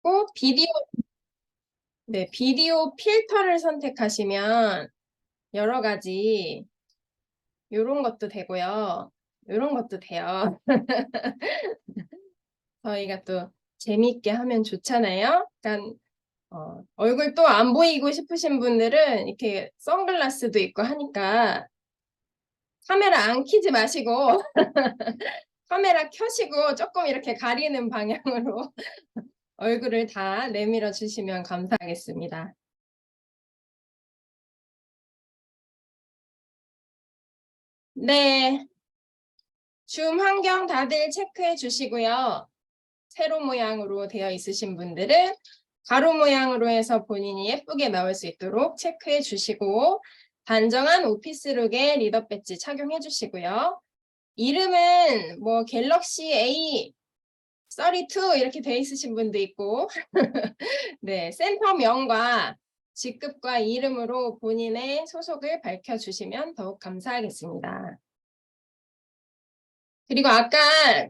꼭 비디오 필터를 선택하시면 여러 가지 요런 것도 되고요. 요런 것도 돼요. 저희가 또 재미있게 하면 좋잖아요. 그러니까 얼굴 또 안 보이고 싶으신 분들은 이렇게 선글라스도 있고 하니까 카메라 안 켜지 마시고 카메라 켜시고 조금 이렇게 가리는 방향으로 얼굴을 다 내밀어 주시면 감사하겠습니다. 네, 줌 환경 다들 체크해 주시고요. 세로 모양으로 되어 있으신 분들은 가로 모양으로 해서 본인이 예쁘게 나올 수 있도록 체크해 주시고 단정한 오피스룩에 리더 배지 착용해 주시고요. 이름은 뭐 갤럭시 A32 이렇게 되어 있으신 분도 있고 네, 센터명과 직급과 이름으로 본인의 소속을 밝혀주시면 더욱 감사하겠습니다. 그리고 아까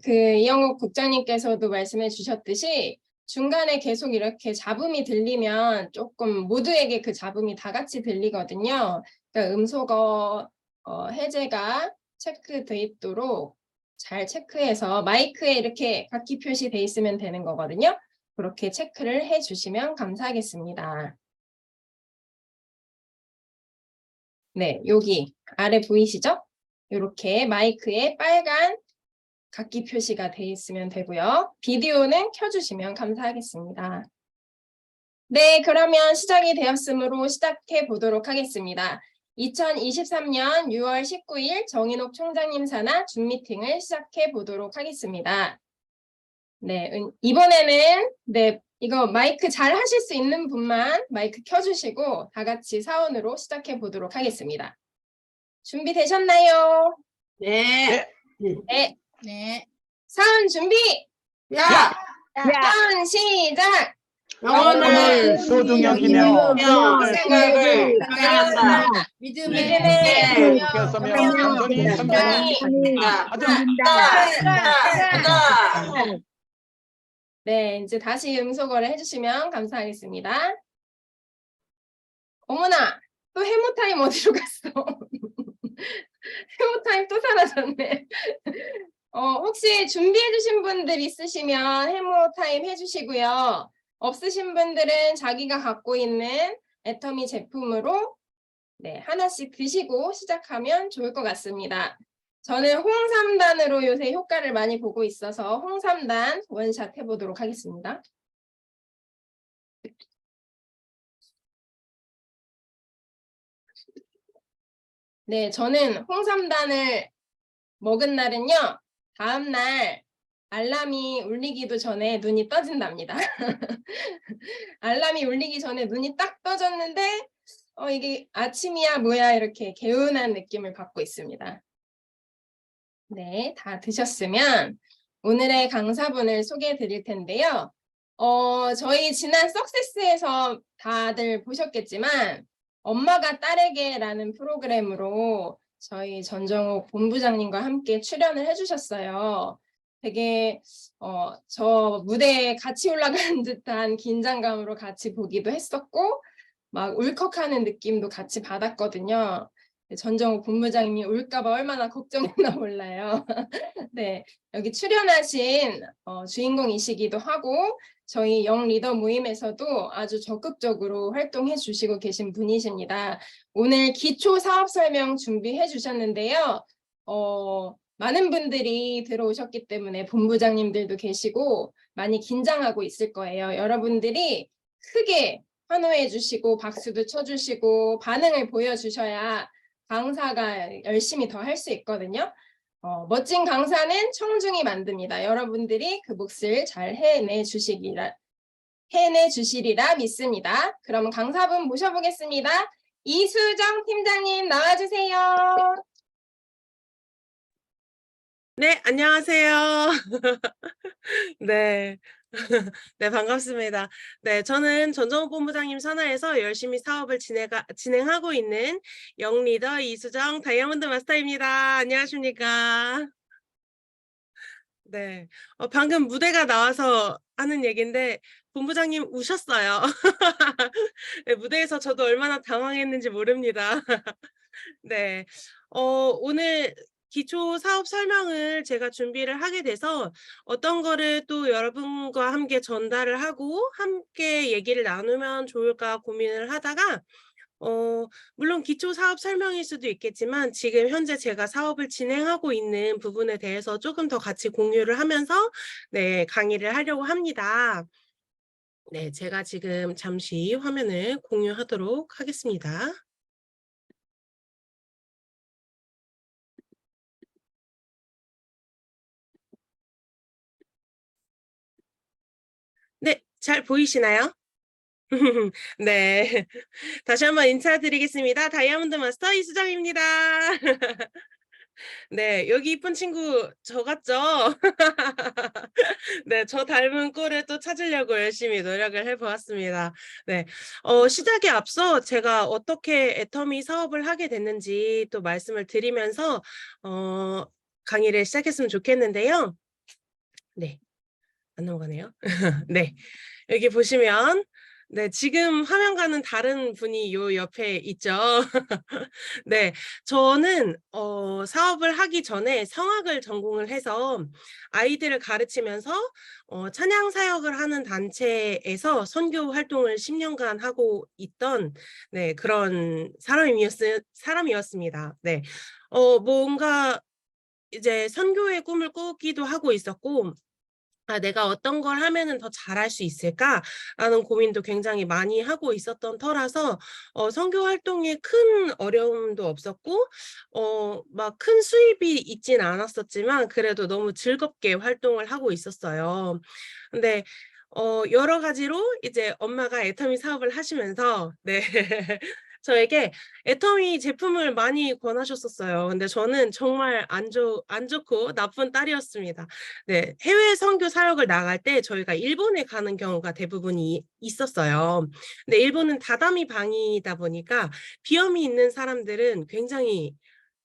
이영욱 국장님께서도 말씀해 주셨듯이 중간에 계속 이렇게 잡음이 들리면 조금 모두에게 그 잡음이 다 같이 들리거든요. 그러니까 음소거 해제가 체크돼 있도록 잘 체크해서 마이크에 이렇게 각기 표시돼 있으면 되는 거거든요. 그렇게 체크를 해주시면 감사하겠습니다. 네, 여기 아래 보이시죠? 이렇게 마이크에 빨간 각기 표시가 돼 있으면 되고요. 비디오는 켜주시면 감사하겠습니다. 네, 그러면 시작이 되었으므로 시작해 보도록 하겠습니다. 2023년 6월 19일 정인옥 총장님 산하 줌미팅을 시작해 보도록 하겠습니다. 네, 이번에는 이거 마이크 잘 하실 수 있는 분만 마이크 켜주시고 다 같이 사원으로 시작해 보도록 하겠습니다. 준비되셨나요? 네. 네. 네. 사원 준비! 야! 사원 시작! 영혼을 소중여기며 생각을 사랑한다. 믿음에 께서며 겸손히 섬기는 네, 이제 다시 음소거를 해주시면 감사하겠습니다. 어머나, 또 해모타임 어디로 갔어? 해모타임 또 사라졌네. 혹시 준비해주신 분들 있으시면 해모타임 해주시고요. 없으신 분들은 자기가 갖고 있는 애터미 제품으로 하나씩 드시고 시작하면 좋을 것 같습니다. 저는 홍삼단으로 요새 효과를 많이 보고 있어서 홍삼단 원샷 해보도록 하겠습니다. 네, 저는 홍삼단을 먹은 날은요, 다음날 알람이 울리기도 전에 눈이 떠진답니다. 알람이 울리기 전에 눈이 딱 떠졌는데 이게 아침이야 뭐야 이렇게 개운한 느낌을 받고 있습니다. 네, 다 드셨으면 오늘의 강사분을 소개해 드릴 텐데요. 저희 지난 석세스에서 다들 보셨겠지만 엄마가 딸에게라는 프로그램으로 저희 전정욱 본부장님과 함께 출연을 해주셨어요. 되게 저 무대에 같이 올라가는 듯한 긴장감으로 같이 보기도 했었고 막 울컥하는 느낌도 같이 받았거든요. 전정욱 본부장님이 울까봐 얼마나 걱정했나 몰라요. 네, 여기 출연하신 주인공이시기도 하고 저희 영 리더 모임에서도 아주 적극적으로 활동해 주시고 계신 분이십니다. 오늘 기초 사업 설명 준비해 주셨는데요. 많은 분들이 들어오셨기 때문에 본부장님들도 계시고 많이 긴장하고 있을 거예요. 여러분들이 크게 환호해 주시고 박수도 쳐주시고 반응을 보여주셔야 강사가 열심히 더 할 수 있거든요. 멋진 강사는 청중이 만듭니다. 여러분들이 그 몫을 잘 해내 주시리라 믿습니다. 그럼 강사분 모셔보겠습니다. 이수정 팀장님 나와주세요. 네, 안녕하세요. 네. 네, 반갑습니다. 네, 저는 전정욱 본부장님 산하에서 열심히 사업을 진행하고 있는 영리더 이수정 다이아몬드 마스터입니다. 안녕하십니까? 네. 방금 무대가 나와서 하는 얘기인데 본부장님 우셨어요. 네, 무대에서 저도 얼마나 당황했는지 모릅니다. 네. 오늘 기초 사업 설명을 제가 준비를 하게 돼서 어떤 거를 또 여러분과 함께 전달을 하고 함께 얘기를 나누면 좋을까 고민을 하다가 물론 기초 사업 설명일 수도 있겠지만 지금 현재 제가 사업을 진행하고 있는 부분에 대해서 조금 더 같이 공유를 하면서 네, 강의를 하려고 합니다. 네, 제가 지금 잠시 화면을 공유하도록 하겠습니다. 네, 잘 보이시나요? 네. 다시 한번 인사드리겠습니다. 다이아몬드 마스터 이수정입니다. 네, 여기 이쁜 친구 저 같죠? 네, 저 닮은 꼴을 또 찾으려고 열심히 노력을 해보았습니다. 네, 시작에 앞서 제가 어떻게 애터미 사업을 하게 됐는지 또 말씀을 드리면서 강의를 시작했으면 좋겠는데요. 네, 안 넘어가네요. 네, 여기 보시면 네, 지금 화면과는 다른 분이 요 옆에 있죠. 네, 저는 사업을 하기 전에 성악을 전공을 해서 아이들을 가르치면서 찬양 사역을 하는 단체에서 선교 활동을 10년간 하고 있던 네, 그런 사람이었습니다. 네, 뭔가 이제 선교의 꿈을 꾸기도 하고 있었고 내가 어떤 걸 하면은 더 잘할 수 있을까라는 고민도 굉장히 많이 하고 있었던 터라서 선교 활동에 큰 어려움도 없었고 막 큰 수입이 있진 않았었지만 그래도 너무 즐겁게 활동을 하고 있었어요. 근데 여러 가지로 이제 엄마가 애터미 사업을 하시면서 네. 저에게 애터미 제품을 많이 권하셨었어요. 근데 저는 정말 안 좋고 나쁜 딸이었습니다. 네, 해외 선교 사역을 나갈 때 저희가 일본에 가는 경우가 대부분이 있었어요. 근데 일본은 다다미 방이다 보니까 비염이 있는 사람들은 굉장히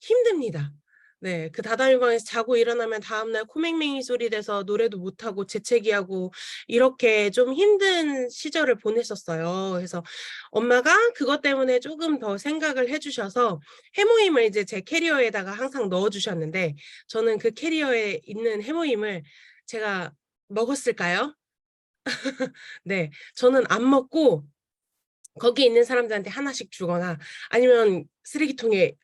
힘듭니다. 네, 그 다다미 방에서 자고 일어나면 다음날 코맹맹이 소리 돼서 노래도 못하고 재채기하고 이렇게 좀 힘든 시절을 보냈었어요. 그래서 엄마가 그것 때문에 조금 더 생각을 해주셔서 해모임을 이제 제 캐리어에다가 항상 넣어주셨는데 저는 그 캐리어에 있는 해모임을 제가 먹었을까요? 네, 저는 안 먹고 거기 있는 사람들한테 하나씩 주거나 아니면 쓰레기통에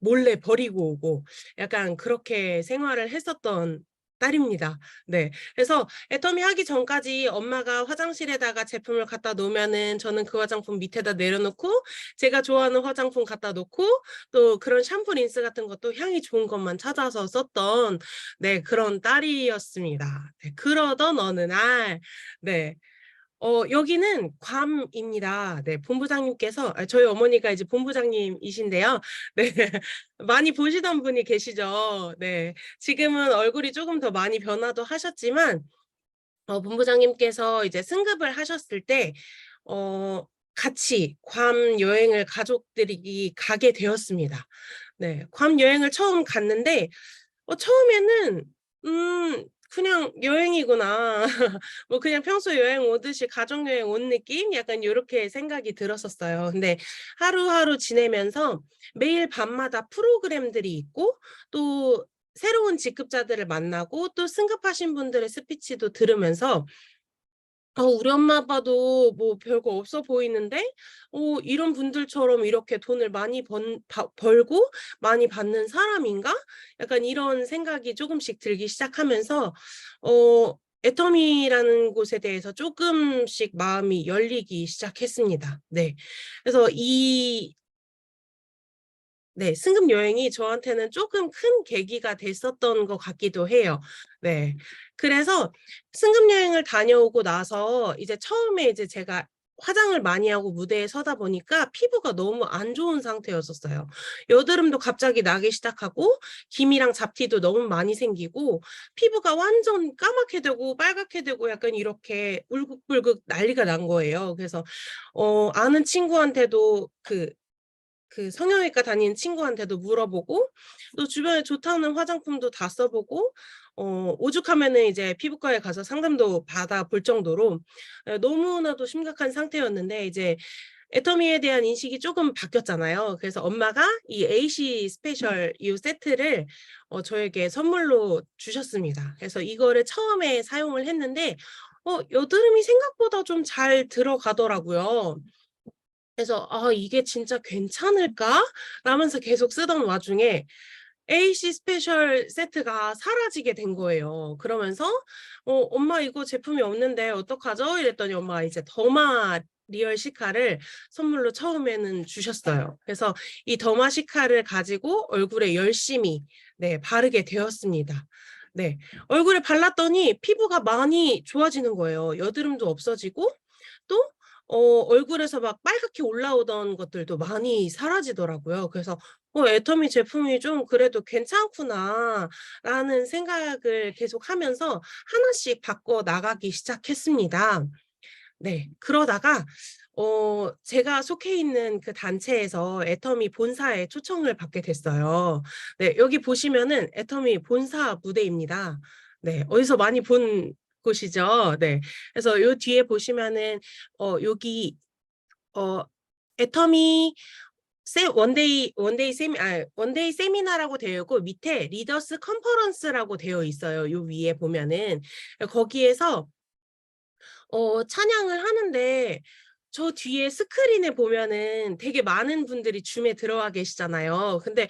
몰래 버리고 오고 약간 그렇게 생활을 했었던 딸입니다. 네. 그래서 애터미 하기 전까지 엄마가 화장실에다가 제품을 갖다 놓으면은 저는 그 화장품 밑에다 내려놓고 제가 좋아하는 화장품 갖다 놓고 또 그런 샴푸 린스 같은 것도 향이 좋은 것만 찾아서 썼던 네, 그런 딸이었습니다. 네, 그러던 어느 날 네. 여기는 괌입니다. 네, 본부장님께서 저희 어머니가 이제 본부장님이신데요. 네, 많이 보시던 분이 계시죠. 네, 지금은 얼굴이 조금 더 많이 변화도 하셨지만 본부장님께서 이제 승급을 하셨을 때 같이 괌 여행을 가족들이 가게 되었습니다. 네, 괌 여행을 처음 갔는데 처음에는 그냥 여행이구나. 뭐 그냥 평소 여행 오듯이 가족 여행 온 느낌? 약간 요렇게 생각이 들었었어요. 근데 하루하루 지내면서 매일 밤마다 프로그램들이 있고 또 새로운 직급자들을 만나고 또 승급하신 분들의 스피치도 들으면서 우리 엄마 아빠도 뭐 별거 없어 보이는데 이런 분들처럼 이렇게 돈을 많이 벌고 많이 받는 사람인가? 약간 이런 생각이 조금씩 들기 시작하면서 애터미라는 곳에 대해서 조금씩 마음이 열리기 시작했습니다. 네. 그래서 네, 승급 여행이 저한테는 조금 큰 계기가 됐었던 것 같기도 해요. 네. 그래서 승급 여행을 다녀오고 나서 이제 처음에 이제 제가 화장을 많이 하고 무대에 서다 보니까 피부가 너무 안 좋은 상태였었어요. 여드름도 갑자기 나기 시작하고 기미랑 잡티도 너무 많이 생기고 피부가 완전 까맣게 되고 빨갛게 되고 약간 이렇게 울긋불긋 난리가 난 거예요. 그래서 아는 친구한테도 그 성형외과 다니는 친구한테도 물어보고 또 주변에 좋다는 화장품도 다 써보고 오죽하면은 이제 피부과에 가서 상담도 받아볼 정도로 너무나도 심각한 상태였는데 이제 애터미에 대한 인식이 조금 바뀌었잖아요. 그래서 엄마가 이 AC 스페셜 이 세트를 저에게 선물로 주셨습니다. 그래서 이거를 처음에 사용을 했는데 여드름이 생각보다 좀 잘 들어가더라고요. 그래서 '아 이게 진짜 괜찮을까?' 라면서 계속 쓰던 와중에 AC 스페셜 세트가 사라지게 된 거예요. 그러면서 엄마 이거 제품이 없는데 어떡하죠?" 이랬더니 엄마가 이제 더마 리얼 시카를 선물로 처음에는 주셨어요. 그래서 이 더마 시카를 가지고 얼굴에 열심히 바르게 되었습니다. 네. 얼굴에 발랐더니 피부가 많이 좋아지는 거예요. 여드름도 없어지고 또 얼굴에서 막 빨갛게 올라오던 것들도 많이 사라지더라고요. 그래서 애터미 제품이 좀 그래도 괜찮구나'라는 생각을 계속하면서 하나씩 바꿔 나가기 시작했습니다. 네. 그러다가 제가 속해 있는 그 단체에서 애터미 본사에 초청을 받게 됐어요. 네. 여기 보시면은 애터미 본사 무대입니다. 네. 어디서 많이 본 곳이죠. 네. 그래서 요 뒤에 보시면은 여기 어 애터미 원데이 세미나라고 되어 있고 밑에 리더스 컨퍼런스라고 되어 있어요. 요 위에 보면은. 거기에서 찬양을 하는데 저 뒤에 스크린에 보면은 되게 많은 분들이 줌에 들어와 계시잖아요. 근데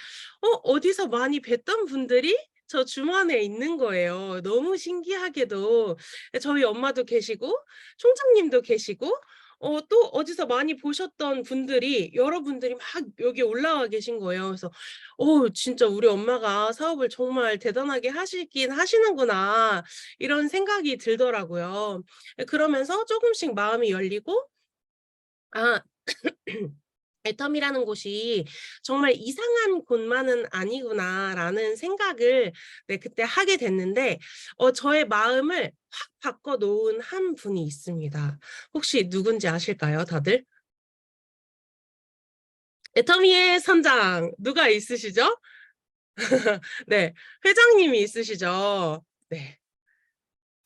어디서 많이 뵀던 분들이 저 줌 안에 있는 거예요. 너무 신기하게도. 저희 엄마도 계시고 총장님도 계시고 또 어디서 많이 보셨던 분들이 여러분들이 막 여기 올라와 계신 거예요. 그래서 진짜 우리 엄마가 사업을 정말 대단하게 하시긴 하시는구나.' 이런 생각이 들더라고요. 그러면서 조금씩 마음이 열리고 '아 애텀이라는 곳이 정말 이상한 곳만은 아니구나.'라는 생각을 그때 하게 됐는데 저의 마음을 확 바꿔 놓은 한 분이 있습니다. 혹시 누군지 아실까요, 다들? 애터미의 선장 누가 있으시죠? 네. 회장님이 있으시죠? 네.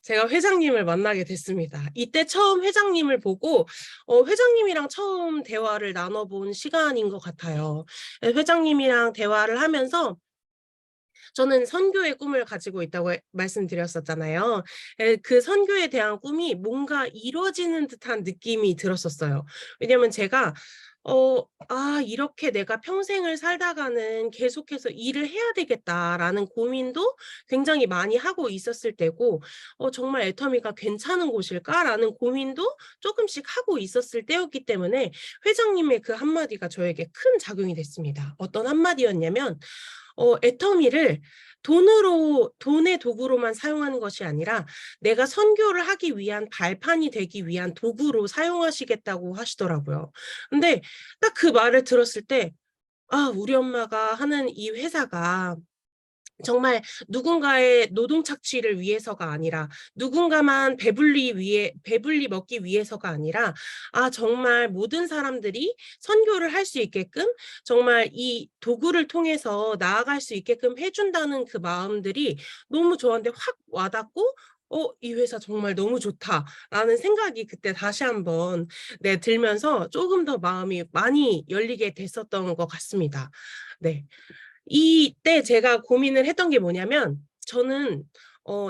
제가 회장님을 만나게 됐습니다. 이때 처음 회장님을 보고 회장님이랑 처음 대화를 나눠 본 시간인 것 같아요. 회장님이랑 대화를 하면서 저는 선교의 꿈을 가지고 있다고 말씀드렸었잖아요. 그 선교에 대한 꿈이 뭔가 이루어지는 듯한 느낌이 들었었어요. 왜냐면 제가 이렇게 내가 평생을 살다가는 계속해서 일을 해야 되겠다.'라는 고민도 굉장히 많이 하고 있었을 때고 '정말 애터미가 괜찮은 곳일까?'라는 고민도 조금씩 하고 있었을 때였기 때문에 회장님의 그 한마디가 저에게 큰 작용이 됐습니다. 어떤 한마디였냐면 애터미를 돈의 도구로만 사용하는 것이 아니라 내가 선교를 하기 위한 발판이 되기 위한 도구로 사용하시겠다고 하시더라고요. 근데 딱 그 말을 들었을 때 우리 엄마가 하는 이 회사가 정말 누군가의 노동 착취를 위해서가 아니라 누군가만 배불리 먹기 위해서가 아니라 정말 모든 사람들이 선교를 할 수 있게끔 정말 이 도구를 통해서 나아갈 수 있게끔 해 준다는 그 마음들이 너무 저한테 확 와 닿고 '이 회사 정말 너무 좋다.'라는 생각이 그때 다시 한번 들면서 조금 더 마음이 많이 열리게 됐었던 것 같습니다. 네. 이때 제가 고민을 했던 게 뭐냐면 저는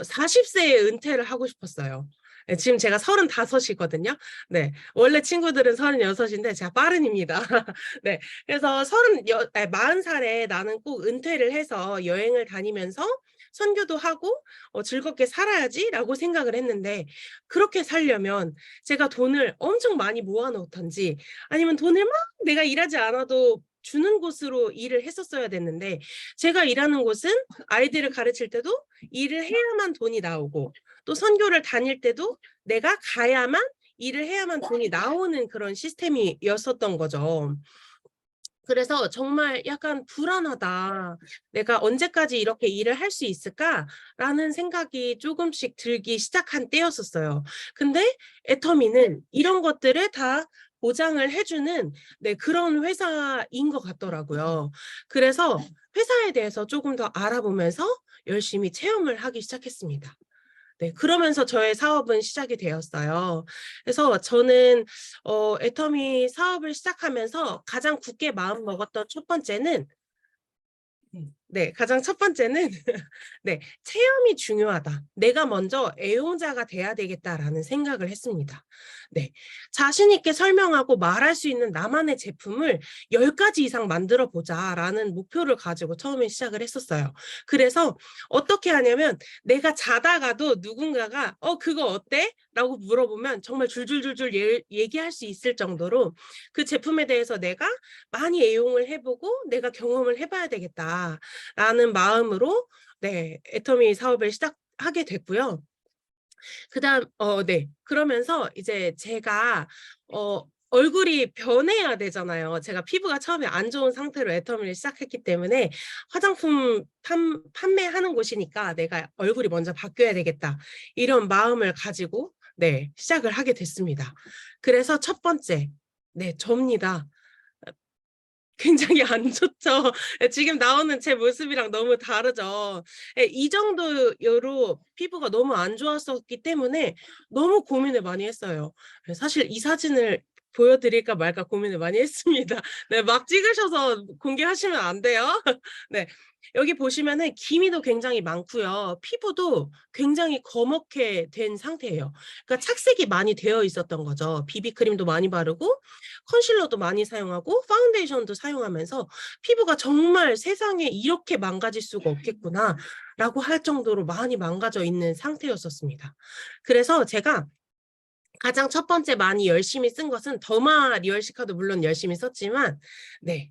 40 세에 은퇴를 하고 싶었어요. 예, 지금 제가 35 이거든요. 네. 원래 친구들은 36 인데 제가 빠른입니다. 네. 그래서 40 살에 '나는 꼭 은퇴를 해서 여행을 다니면서 선교도 하고 즐겁게 살아야지.'라고 생각을 했는데 그렇게 살려면 제가 돈을 엄청 많이 모아 놓든지 아니면 돈을 막 내가 일하지 않아도 주는 곳으로 일을 했었어야 됐는데 제가 일하는 곳은 아이들을 가르칠 때도 일을 해야만 돈이 나오고 또 선교를 다닐 때도 내가 가야만 일을 해야만 돈이 나오는 그런 시스템이었었던 거죠. 그래서 정말 약간 '불안하다. 내가 언제까지 이렇게 일을 할 수 있을까?'라는 생각이 조금씩 들기 시작한 때였었어요. 근데 애터미는 이런 것들을 다 보장을 해 주는 그런 회사인 것 같더라고요. 그래서 회사에 대해서 조금 더 알아보면서 열심히 체험을 하기 시작했습니다. 네, 그러면서 저의 사업은 시작이 되었어요. 그래서 저는 애터미 사업을 시작하면서 가장 굳게 마음 먹었던 첫 번째는 가장 첫 번째는 네, 체험이 중요하다. 내가 먼저 애용자가 돼야 되겠다라는 생각을 했습니다. 네, 자신 있게 설명하고 말할 수 있는 나만의 제품을 10가지 이상 만들어 보자라는 목표를 가지고 처음에 시작을 했었어요. 그래서 어떻게 하냐면 내가 자다가도 누군가가 그거 어때? 라고 물어보면 정말 줄줄줄줄 얘기할 수 있을 정도로 그 제품에 대해서 내가 많이 애용을 해보고 내가 경험을 해봐야 되겠다라는 마음으로 네, 애터미 사업을 시작하게 됐고요. 그다음 그러면서 이제 제가 얼굴이 변해야 되잖아요. 제가 피부가 처음에 안 좋은 상태로 애터미를 시작했기 때문에 화장품 판매하는 곳이니까 내가 얼굴이 먼저 바뀌어야 되겠다. 이런 마음을 가지고 네, 시작을 하게 됐습니다. 그래서 첫 번째, 네, 접니다. 굉장히 안 좋죠. 지금 나오는 제 모습이랑 너무 다르죠. 이 정도로 피부가 너무 안 좋았었기 때문에 너무 고민을 많이 했어요. 사실 이 사진을 보여드릴까 말까 고민을 많이 했습니다. 네, 막 찍으셔서 공개하시면 안 돼요. 네. 여기 보시면은 기미도 굉장히 많고요. 피부도 굉장히 검게 된 상태예요. 그러니까 착색이 많이 되어 있었던 거죠. 비비크림도 많이 바르고 컨실러도 많이 사용하고 파운데이션도 사용하면서 피부가 정말 세상에 이렇게 망가질 수가 없겠구나 라고 할 정도로 많이 망가져 있는 상태였었습니다. 그래서 제가 가장 첫 번째 많이 열심히 쓴 것은 더마 리얼시카도 물론 열심히 썼지만 네,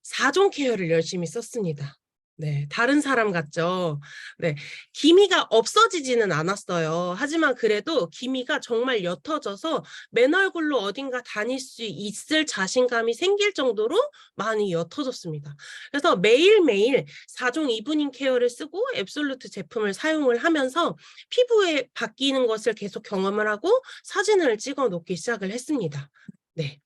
4종 케어를 열심히 썼습니다. 네, 다른 사람 같죠? 네, 기미가 없어지지는 않았어요. 하지만 그래도 기미가 정말 옅어져서 맨 얼굴로 어딘가 다닐 수 있을 자신감이 생길 정도로 많이 옅어졌습니다. 그래서 매일매일 4종 이브닝 케어를 쓰고 앱솔루트 제품을 사용을 하면서 피부에 바뀌는 것을 계속 경험을 하고 사진을 찍어 놓기 시작을 했습니다. 네.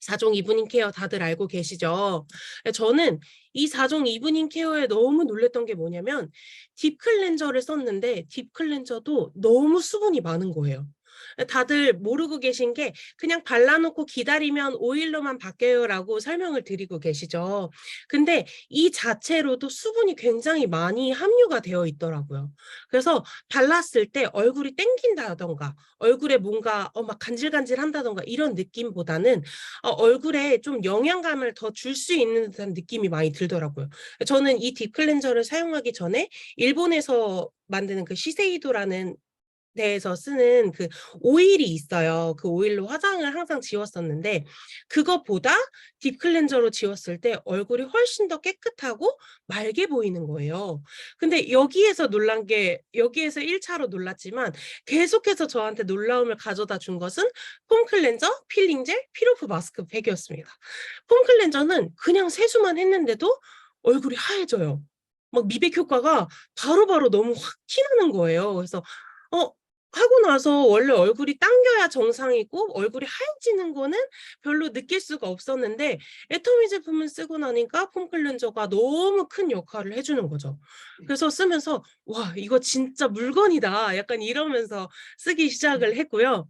4종 이브닝 케어 다들 알고 계시죠? 저는 이 4종 이브닝 케어에 너무 놀랬던 게 뭐냐면 딥 클렌저를 썼는데 딥 클렌저도 너무 수분이 많은 거예요. 다들 모르고 계신 게 그냥 발라놓고 기다리면 오일로만 바뀌어요 라고 설명을 드리고 계시죠. 근데 이 자체로도 수분이 굉장히 많이 함유가 되어 있더라고요. 그래서 발랐을 때 얼굴이 땡긴다던가 얼굴에 뭔가 막 간질간질한다던가 이런 느낌보다는 얼굴에 좀 영양감을 더 줄 수 있는 듯한 느낌이 많이 들더라고요. 저는 이 딥 클렌저를 사용하기 전에 일본에서 만드는 그 시세이도라는 데에서 쓰는 그 오일이 있어요. 그 오일로 화장을 항상 지웠었는데 그것보다 딥 클렌저로 지웠을 때 얼굴이 훨씬 더 깨끗하고 맑게 보이는 거예요. 근데 여기에서 놀란 게 여기에서 1차로 놀랐지만 계속해서 저한테 놀라움을 가져다 준 것은 폼 클렌저, 필링 젤, 필오프 마스크 팩이었습니다. 폼 클렌저는 그냥 세수만 했는데도 얼굴이 하얘져요. 막 미백 효과가 바로바로 너무 확 티나는 거예요. 그래서 하고 나서 원래 얼굴이 당겨야 정상이고 얼굴이 하얘지는 거는 별로 느낄 수가 없었는데 애터미 제품을 쓰고 나니까 폼 클렌저가 너무 큰 역할을 해주는 거죠. 그래서 쓰면서 와 이거 진짜 물건이다 약간 이러면서 쓰기 시작을 했고요.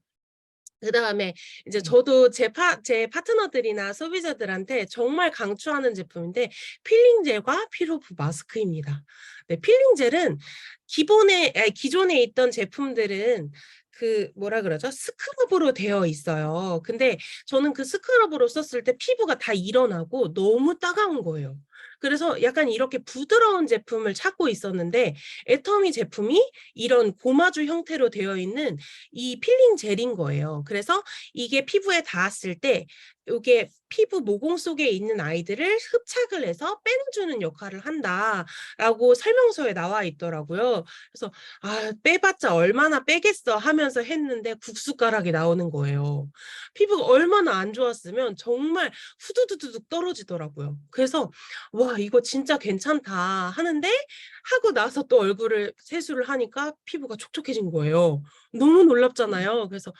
그다음에 이제 저도 제 파트너들이나 소비자들한테 정말 강추하는 제품인데 필링 젤과 필오프 마스크입니다. 네, 필링 젤은 기존에 있던 제품들은 그 뭐라 그러죠? 스크럽으로 되어 있어요. 근데 저는 그 스크럽으로 썼을 때 피부가 다 일어나고 너무 따가운 거예요. 그래서 약간 이렇게 부드러운 제품을 찾고 있었는데 애터미 제품이 이런 고마주 형태로 되어 있는 이 필링 젤인 거예요. 그래서 이게 피부에 닿았을 때 이게 피부 모공 속에 있는 아이들을 흡착을 해서 빼내주는 역할을 한다라고 설명서에 나와 있더라고요. 그래서 빼봤자 얼마나 빼겠어 하면서 했는데 국숟가락이 나오는 거예요. 피부가 얼마나 안 좋았으면 정말 후두두둑 떨어지더라고요. 그래서 와 이거 진짜 괜찮다 하는데 하고 나서 또 얼굴을 세수를 하니까 피부가 촉촉해진 거예요. 너무 놀랍잖아요. 그래서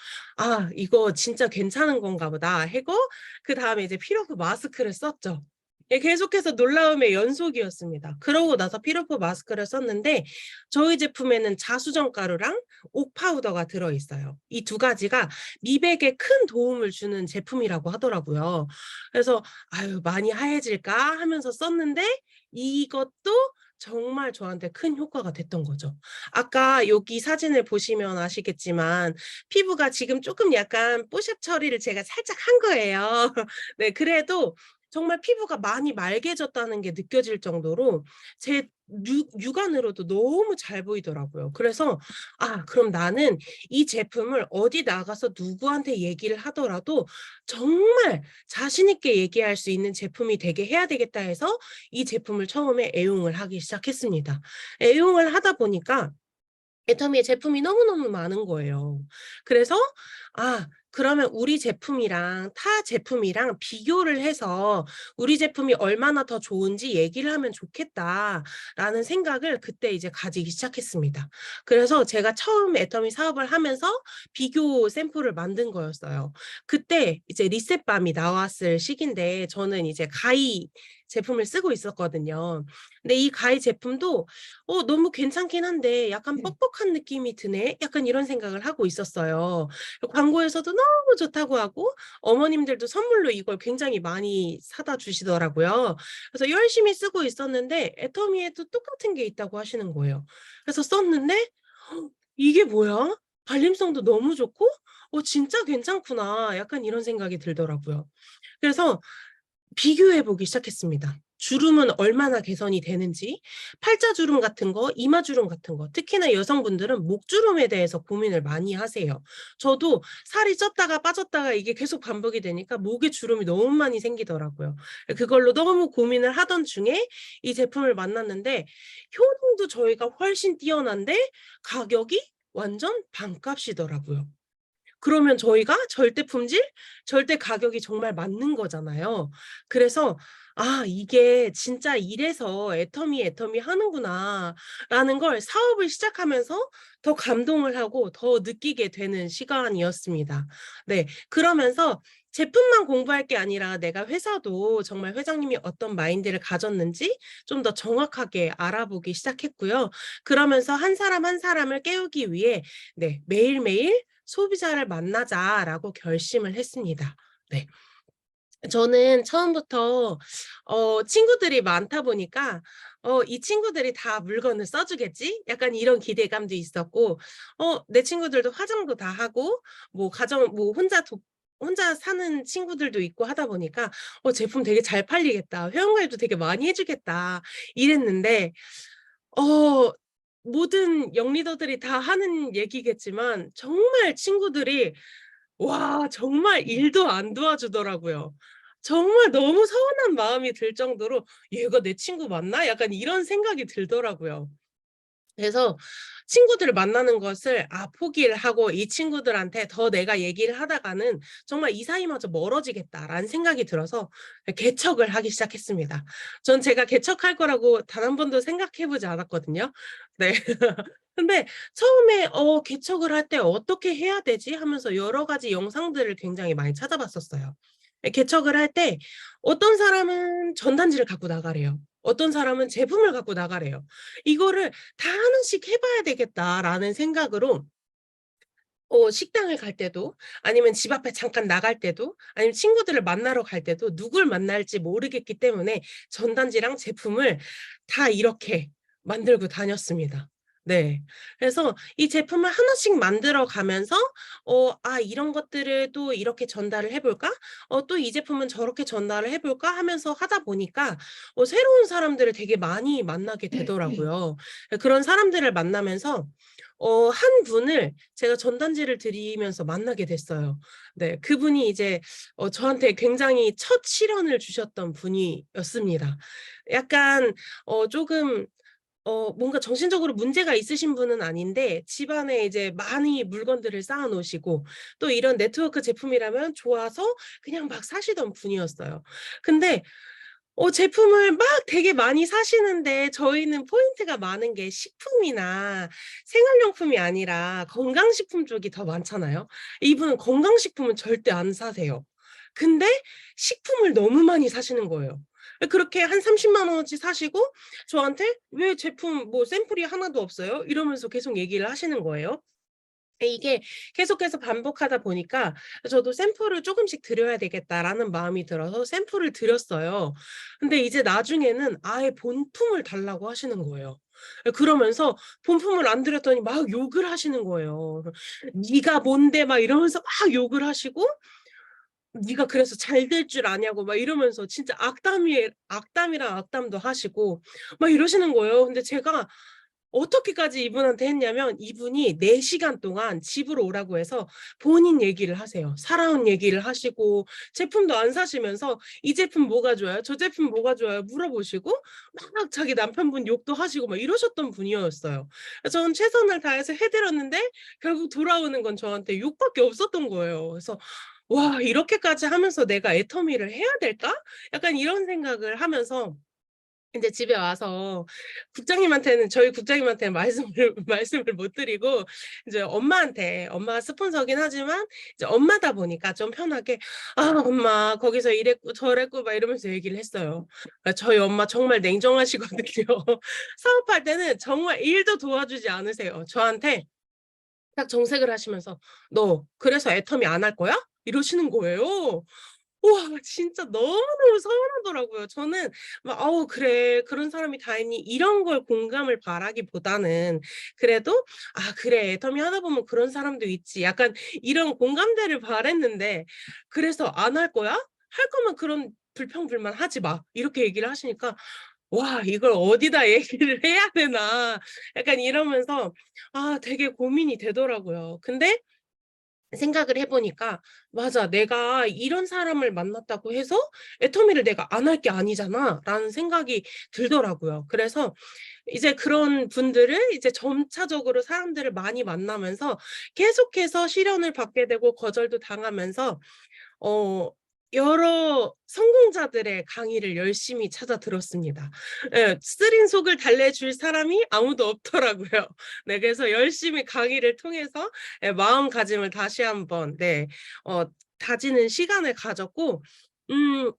이거 진짜 괜찮은 건가 보다 하고 그다음에 이제 필오프 마스크를 썼죠. 예, 계속해서 놀라움의 연속이었습니다. 그러고 나서 피로포 마스크를 썼는데 저희 제품에는 자수정 가루랑 옥 파우더가 들어있어요. 이 두 가지가 미백에 큰 도움을 주는 제품이라고 하더라고요. 그래서 아유 많이 하얘질까 하면서 썼는데 이것도 정말 저한테 큰 효과가 됐던 거죠. 아까 여기 사진을 보시면 아시겠지만 피부가 지금 조금 약간 뽀샵 처리를 제가 살짝 한 거예요. 네, 그래도 정말 피부가 많이 맑아졌다는 게 느껴질 정도로 제 육안으로도 너무 잘 보이더라고요. 그래서 아, 그럼 나는 이 제품을 어디 나가서 누구한테 얘기를 하더라도 정말 자신 있게 얘기할 수 있는 제품이 되게 해야 되겠다 해서 이 제품을 처음에 애용을 하기 시작했습니다. 애용을 하다 보니까 애터미의 제품이 너무너무 많은 거예요. 그래서 아, 그러면 우리 제품이랑 타 제품이랑 비교를 해서 '우리 제품이 얼마나 더 좋은지 얘기를 하면 좋겠다.'라는 생각을 그때 이제 가지기 시작했습니다. 그래서 제가 처음 애터미 사업을 하면서 비교 샘플을 만든 거였어요. 그때 이제 리셋밤이 나왔을 시기인데 저는 이제 가히 제품을 쓰고 있었거든요. 근데 이 가히 제품도 너무 괜찮긴 한데 약간 뻑뻑한 느낌이 드네? 약간 이런 생각을 하고 있었어요. 광고에서도 너무 좋다고 하고 어머님들도 선물로 이걸 굉장히 많이 사다 주시더라고요. 그래서 열심히 쓰고 있었는데 애터미에도 똑같은 게 있다고 하시는 거예요. 그래서 썼는데 '이게 뭐야? 발림성도 너무 좋고 진짜 괜찮구나.' 약간 이런 생각이 들더라고요. 그래서 비교해 보기 시작했습니다. 주름은 얼마나 개선이 되는지, 팔자주름 같은 거, 이마주름 같은 거, 특히나 여성분들은 목주름에 대해서 고민을 많이 하세요. 저도 살이 쪘다가 빠졌다가 이게 계속 반복이 되니까 목에 주름이 너무 많이 생기더라고요. 그걸로 너무 고민을 하던 중에 이 제품을 만났는데 효능도 저희가 훨씬 뛰어난데 가격이 완전 반값이더라고요. 그러면 저희가 절대 품질, 절대 가격이 정말 맞는 거잖아요. 그래서 '아, 이게 진짜 이래서 애터미 하는구나.'라는 걸 사업을 시작하면서 더 감동을 하고 더 느끼게 되는 시간이었습니다. 네. 그러면서 제품만 공부할 게 아니라 내가 회사도 정말 회장님이 어떤 마인드를 가졌는지 좀 더 정확하게 알아보기 시작했고요. 그러면서 한 사람 한 사람을 깨우기 위해 네, 매일매일 '소비자를 만나자.'라고 결심을 했습니다. 네. 저는 처음부터 친구들이 많다 보니까 '이 친구들이 다 물건을 써 주겠지?' 약간 이런 기대감도 있었고 내 친구들도 화장도 다 하고 뭐 가정 뭐 혼자 사는 친구들도 있고 하다 보니까 '제품 되게 잘 팔리겠다. 회원가입도 되게 많이 해 주겠다.' 이랬는데 어 모든 영리더들이 다 하는 얘기겠지만 정말 친구들이 와 정말 일도 안 도와주더라고요. 정말 너무 서운한 마음이 들 정도로 '얘가 내 친구 맞나?' 약간 이런 생각이 들더라고요. 그래서 친구들을 만나는 것을 포기를 하고 이 친구들한테 더 내가 얘기를 하다가는 정말 '이 사이마저 멀어지겠다.'라는 생각이 들어서 개척을 하기 시작했습니다. 전 제가 개척할 거라고 단 한 번도 생각해 보지 않았거든요. 네. 근데 처음에 '개척을 할 때 어떻게 해야 되지?' 하면서 여러 가지 영상들을 굉장히 많이 찾아봤었어요. 개척을 할 때 어떤 사람은 전단지를 갖고 나가래요. 어떤 사람은 제품을 갖고 나가래요. 이거를 다 하나씩 해 봐야 되겠다라는 생각으로 식당을 갈 때도 아니면 집 앞에 잠깐 나갈 때도 아니면 친구들을 만나러 갈 때도 누굴 만날지 모르겠기 때문에 전단지랑 제품을 다 이렇게 만들고 다녔습니다. 네. 그래서 이 제품을 하나씩 만들어 가면서 '이런 것들을 또 이렇게 전달을 해 볼까? 또 이 제품은 저렇게 전달을 해 볼까?' 하면서 하다 보니까 새로운 사람들을 되게 많이 만나게 되더라고요. 그런 사람들을 만나면서 한 분을 제가 전단지를 드리면서 만나게 됐어요. 네. 그분이 이제 저한테 굉장히 첫 시련을 주셨던 분이었습니다. 약간 조금 뭔가 정신적으로 문제가 있으신 분은 아닌데 집안에 이제 많이 물건들을 쌓아 놓으시고 또 이런 네트워크 제품이라면 좋아서 그냥 막 사시던 분이었어요. 근데 제품을 막 되게 많이 사시는데 저희는 포인트가 많은 게 식품이나 생활용품이 아니라 건강식품 쪽이 더 많잖아요. 이분은 건강식품은 절대 안 사세요. 근데 식품을 너무 많이 사시는 거예요. 그렇게 한 30만 원어치 사시고 저한테 "왜 제품 뭐 샘플이 하나도 없어요?" 이러면서 계속 얘기를 하시는 거예요. 이게 계속해서 반복하다 보니까 저도 '샘플을 쪼금씩 드려야 되겠다.'라는 마음이 들어서 샘플을 드렸어요. 근데 이제 나중에는 아예 본품을 달라고 하시는 거예요. 그러면서 본품을 안 드렸더니 막 욕을 하시는 거예요. "네가 뭔데?" 막 이러면서 막 욕을 하시고 "네가 그래서 잘 될 줄 아냐고." 막 이러면서 진짜 악담이랑 악담도 하시고 막 이러시는 거예요. 근데 제가 어떻게까지 이분한테 했냐면 이분이 4 시간 동안 집으로 오라고 해서 본인 얘기를 하세요. 살아온 얘기를 하시고 제품도 안 사시면서 "이 제품 뭐가 좋아요? 저 제품 뭐가 좋아요?" 물어보시고 막 자기 남편분 욕도 하시고 막 이러셨던 분이었어요. 저는 최선을 다해서 해 드렸는데 결국 돌아오는 건 저한테 욕밖에 없었던 거예요. 그래서 '와 이렇게까지 하면서 내가 애터미를 해야 될까?' 약간 이런 생각을 하면서 인제 집에 와서 저희 국장님한테는 말씀을 말씀을 못 드리고 이제 엄마한테 엄마가 스폰서긴 하지만 이제 엄마다 보니까 좀 편하게 "아 엄마 거기서 이랬고 저랬고." 막 이러면서 얘기를 했어요. 저희 엄마 정말 냉정하시거든요. 사업할 때는 정말 일도 도와주지 않으세요. 저한테 딱 정색을 하시면서 "너 그래서 애터미 안 할 거야?" 이러시는 거예요. 우와 진짜 너무너무 서운하더라고요. 저는 막 '어우 그래. 그런 사람이 다 있니?' 이런 걸 공감을 바라기보다는 그래도 '아 그래. 애터미 하다 보면 그런 사람도 있지.' 약간 이런 공감대를 바랐는데 "그래서 안 할 거야? 할 거면 그런 불평불만 하지 마." 이렇게 얘기를 하시니까 '와 이걸 어디다 얘기를 해야 되나.' 약간 이러면서 되게 고민이 되더라고요. 근데 생각을 해 보니까 '맞아. 내가 이런 사람을 만났다고 해서 애터미를 내가 안 할 게 아니잖아.'라는 생각이 들더라고요. 그래서 이제 그런 분들을 이제 점차적으로 사람들을 많이 만나면서 계속해서 시련을 받게 되고 거절도 당하면서 어 여러 성공자들의 강의를 열심히 찾아 들었습니다. 예. 쓰린 속을 달래줄 사람이 아무도 없더라고요. 네 그래서 열심히 강의를 통해서 마음가짐을 다시 한번 어 다지는 시간을 가졌고 음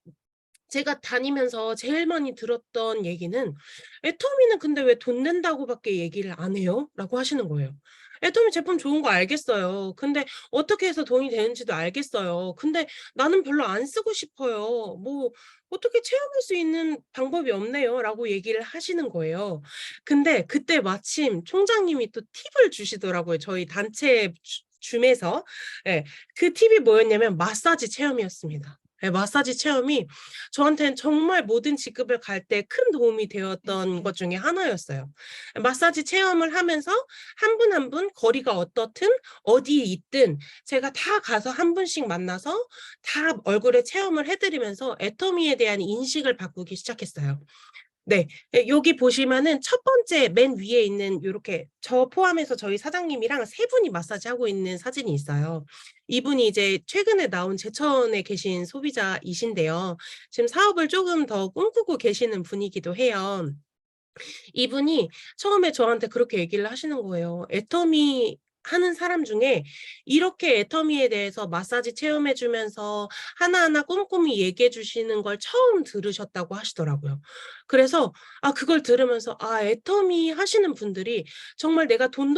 제가 다니면서 제일 많이 들었던 얘기는 "애터미는 근데 왜 돈 낸다고 밖에 얘기를 안 해요?"라고 하시는 거예요. "애터미 제품 좋은 거 알겠어요. 근데 어떻게 해서 돈이 되는지도 알겠어요. 근데 나는 별로 안 쓰고 싶어요. 뭐 어떻게 체험할 수 있는 방법이 없네요."라고 얘기를 하시는 거예요. 근데 그때 마침 총장님이 또 팁을 주시더라고요, 저희 단체 줌에서. 예. 그 팁이 뭐였냐면 마사지 체험이었습니다. 예 마사지 체험이 저한테는 정말 모든 직급을 갈 때 큰 도움이 되었던 것 중에 하나였어요. 마사지 체험을 하면서 한 분 한 분 거리가 어떻든 어디에 있든 제가 다 가서 한 분씩 만나서 다 얼굴에 체험을 해 드리면서 애터미에 대한 인식을 바꾸기 시작했어요. 네. 여기 보시면은 첫 번째 맨 위에 있는 요렇게 저 포함해서 저희 사장님이랑 3 분이 마사지하고 있는 사진이 있어요. 이분이 이제 최근에 나온 제천에 계신 소비자이신데요. 지금 사업을 쪼금 더 꿈꾸고 계시는 분이기도 해요. 이분이 처음에 저한테 그렇게 얘기를 하시는 거예요. 애터미 하는 사람 중에 이렇게 애터미에 대해서 마사지 체험해 주면서 하나하나 꼼꼼히 얘기해 주시는 걸 처음 들으셨다고 하시더라고요. 그래서 그걸 들으면서 '아 애터미 하시는 분들이 정말 내가 돈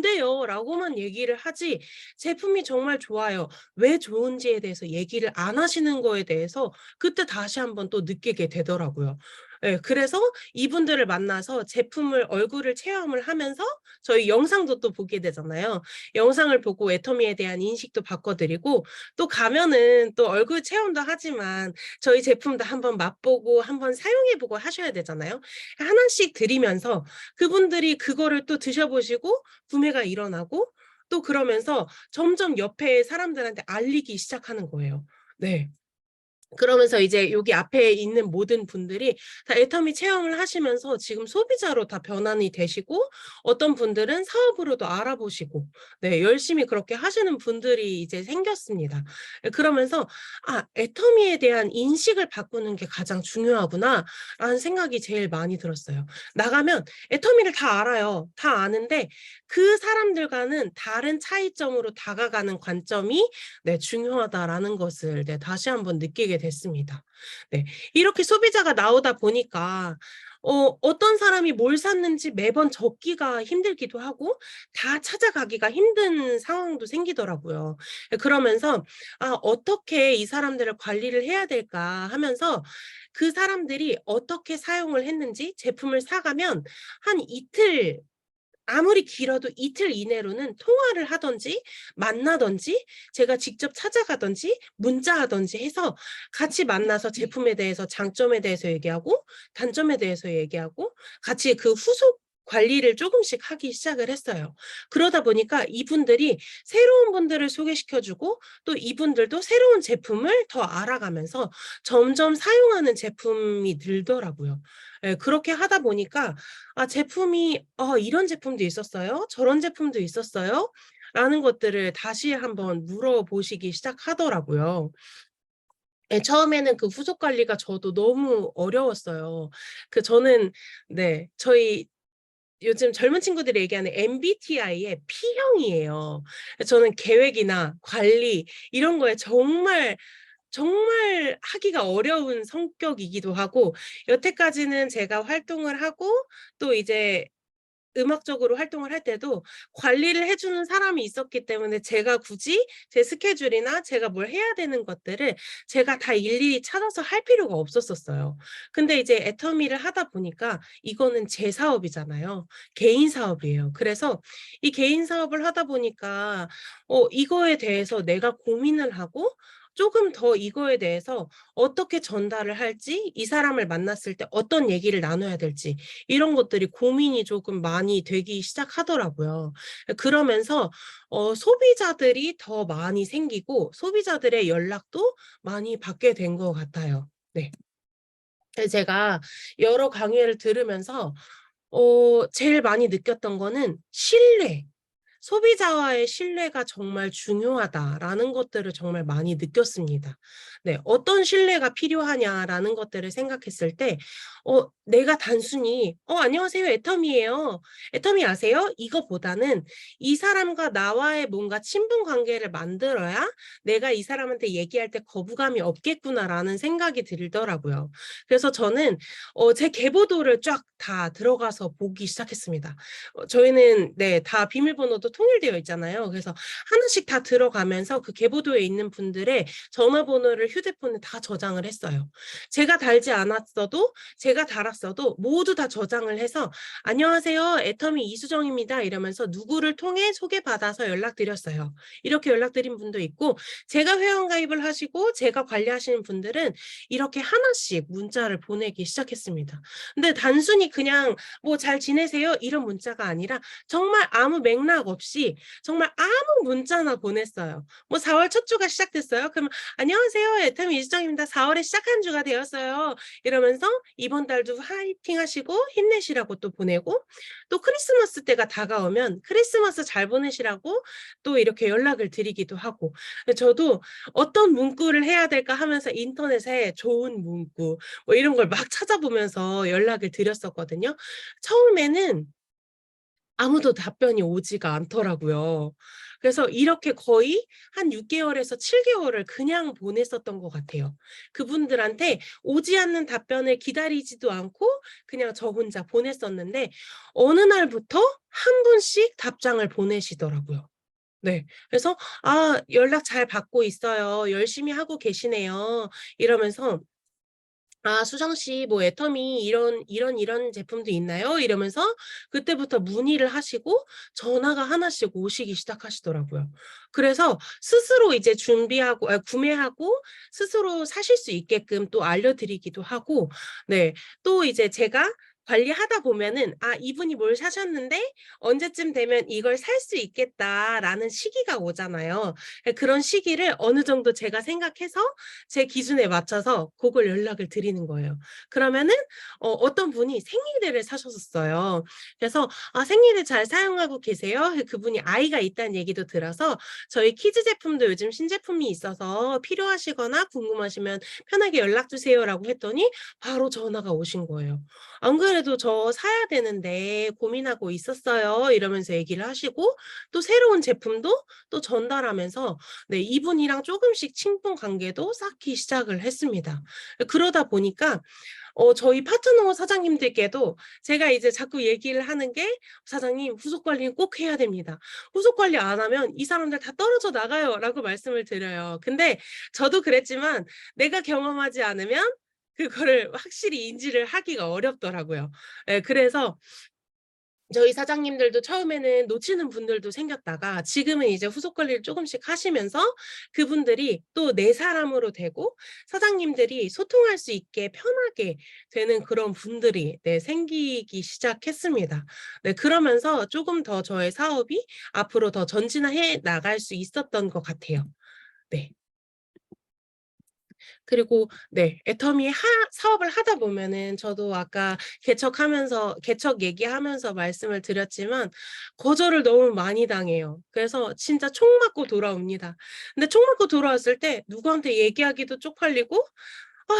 돼요.'라고만 얘기를 하지 제품이 정말 좋아요. 왜 좋은지에 대해서 얘기를 안 하시는 거에 대해서 그때 다시 한번 또 느끼게 되더라고요. 예. 그래서 이분들을 만나서 제품을 얼굴을 체험을 하면서 저희 영상도 또 보게 되잖아요. 영상을 보고 애터미에 대한 인식도 바꿔 드리고 또 가면은 또 얼굴 체험도 하지만 저희 제품도 한번 맛보고 한번 사용해 보고 하셔야 되잖아요. 하나씩 드리면서 그분들이 그거를 또 드셔 보시고 구매가 일어나고 또 그러면서 점점 옆에 사람들한테 알리기 시작하는 거예요. 네. 그러면서 이제 여기 앞에 있는 모든 분들이 다 애터미 체험을 하시면서 지금 소비자로 다 변환이 되시고 어떤 분들은 사업으로도 알아보시고 열심히 그렇게 하시는 분들이 이제 생겼습니다. 그러면서 '아 애터미에 대한 인식을 바꾸는 게 가장 중요하구나.'라는 생각이 제일 많이 들었어요. 나가면 애터미를 다 알아요. 다 아는데 그 사람들과는 다른 차이점으로 다가가는 관점이 '중요하다.'라는 것을 다시 한번 느끼게 됐습니다. 네, 이렇게 소비자가 나오다 보니까 어떤 사람이 뭘 샀는지 매번 적기가 힘들기도 하고 다 찾아가기가 힘든 상황도 생기더라고요. 그러면서 어떻게 이 사람들을 관리를 해야 될까 하면서 그 사람들이 어떻게 사용을 했는지 제품을 사가면 한 이틀 아무리 길어도 이틀 이내로는 통화를 하든지 만나든지 제가 직접 찾아가든지 문자하든지 해서 같이 만나서 제품에 대해서 장점에 대해서 얘기하고 단점에 대해서 얘기하고 같이 그 후속 관리를 조금씩 하기 시작을 했어요. 그러다 보니까 이분들이 새로운 분들을 소개시켜 주고 또 이분들도 새로운 제품을 더 알아가면서 점점 사용하는 제품이 늘더라고요. 예, 그렇게 하다 보니까 제품이 이런 제품도 있었어요? 저런 제품도 있었어요? 라는 것들을 다시 한번 물어보시기 시작하더라고요. 예, 처음에는 그 후속 관리가 저도 너무 어려웠어요. 저는 네, 저희 요즘 젊은 친구들이 얘기하는 MBTI의 P형이에요. 저는 계획이나 관리 이런 거에 정말 하기가 어려운 성격이기도 하고 여태까지는 제가 활동을 하고 또 이제 음악적으로 활동을 할 때도 관리를 해 주는 사람이 있었기 때문에 제가 굳이 제 스케줄이나 제가 뭘 해야 되는 것들을 제가 다 일일이 찾아서 할 필요가 없었었어요. 근데 이제 애터미를 하다 보니까 이거는 제 사업이잖아요. 개인 사업이에요. 그래서 이 개인 사업을 하다 보니까 이거에 대해서 내가 고민을 하고 조금 더 이거에 대해서 어떻게 전달을 할지, 이 사람을 만났을 때 어떤 얘기를 나눠야 될지 이런 것들이 고민이 조금 많이 되기 시작하더라고요. 그러면서 소비자들이 더 많이 생기고 소비자들의 연락도 많이 받게 된 것 같아요. 네. 제가 여러 강의를 들으면서 제일 많이 느꼈던 거는 신뢰. 소비자와의 신뢰가 정말 중요하다라는 것들을 정말 많이 느꼈습니다. 네, 어떤 신뢰가 필요하냐라는 것들을 생각했을 때, 내가 단순히, 안녕하세요, 애터미예요. 애터미 아세요? 이거보다는 이 사람과 나와의 뭔가 친분 관계를 만들어야 내가 이 사람한테 얘기할 때 거부감이 없겠구나라는 생각이 들더라고요. 그래서 저는 제 계보도를 쫙 다 들어가서 보기 시작했습니다. 저희는 네, 다 비밀번호도 통일되어 있잖아요. 그래서 하나씩 다 들어가면서 그 계보도에 있는 분들의 전화번호를 휴대폰에 다 저장을 했어요. 제가 달지 않았어도 제가 달았어도 모두 다 저장을 해서 안녕하세요. 애터미 이수정입니다. 이러면서 누구를 통해 소개받아서 연락드렸어요. 이렇게 연락드린 분도 있고 제가 회원가입을 하시고 제가 관리하시는 분들은 이렇게 하나씩 문자를 보내기 시작했습니다. 근데 단순히 그냥 뭐 잘 지내세요? 이런 문자가 아니라 정말 아무 맥락 없이 정말 아무 문자나 보냈어요. 뭐 4월 첫 주가 시작됐어요. 그러면 안녕하세요. 애터미 이수정입니다. 4월에 시작한 주가 되었어요. 이러면서 이번 달도 화이팅 하시고 힘내시라고 또 보내고 또 크리스마스 때가 다가오면 크리스마스 잘 보내시라고 또 이렇게 연락을 드리기도 하고 저도 어떤 문구를 해야 될까 하면서 인터넷에 좋은 문구 뭐 이런 걸 막 찾아보면서 연락을 드렸었거든요. 처음에는 아무도 답변이 오지가 않더라고요. 그래서 이렇게 거의 한 6개월에서 7개월을 그냥 보냈었던 것 같아요. 그분들한테 오지 않는 답변을 기다리지도 않고 그냥 저 혼자 보냈었는데 어느 날부터 한 분씩 답장을 보내시더라고요. 네. 그래서 연락 잘 받고 있어요. 열심히 하고 계시네요. 이러면서 수정 씨 뭐 애터미 이런 제품도 있나요? 이러면서 그때부터 문의를 하시고 전화가 하나씩 오시기 시작하시더라고요. 그래서 스스로 이제 준비하고 구매하고 스스로 사실 수 있게끔 또 알려드리기도 하고 네. 또 이제 제가 관리하다 보면은 이분이 뭘 사셨는데 언제쯤 되면 이걸 살 수 있겠다라는 시기가 오잖아요. 그런 시기를 어느 정도 제가 생각해서 제 기준에 맞춰서 그걸 연락을 드리는 거예요. 그러면은 어떤 분이 생리대를 사셨었어요. 그래서 생리대 잘 사용하고 계세요?" 그분이 아이가 있다는 얘기도 들어서 "저희 키즈 제품도 요즘 신제품이 있어서 필요하시거나 궁금하시면 편하게 연락 주세요."라고 했더니 바로 전화가 오신 거예요. 안 그래도 저 사야 되는데 고민하고 있었어요. 이러면서 얘기를 하시고 또 새로운 제품도 또 전달하면서 네, 이분이랑 조금씩 친분 관계도 쌓기 시작을 했습니다. 그러다 보니까 저희 파트너 사장님들께도 제가 이제 자꾸 얘기를 하는 게 "사장님 후속 관리는 꼭 해야 됩니다. 후속 관리 안 하면 이 사람들 다 떨어져 나가요."라고 말씀을 드려요. 근데 저도 그랬지만 내가 경험하지 않으면 그거를 확실히 인지를 하기가 어렵더라고요. 예, 그래서 저희 사장님들도 처음에는 놓치는 분들도 생겼다가 지금은 이제 후속 관리를 조금씩 하시면서 그분들이 또 내 사람으로 되고 사장님들이 소통할 수 있게 편하게 되는 그런 분들이 네, 생기기 시작했습니다. 네, 그러면서 조금 더 저의 사업이 앞으로 더 전진해 나갈 수 있었던 것 같아요. 네. 그리고 네, 애터미 사업을 하다 보면은 저도 아까 개척 얘기하면서 말씀을 드렸지만 거절을 너무 많이 당해요. 그래서 진짜 총 맞고 돌아옵니다. 근데 총 맞고 돌아왔을 때 누구한테 얘기하기도 쪽팔리고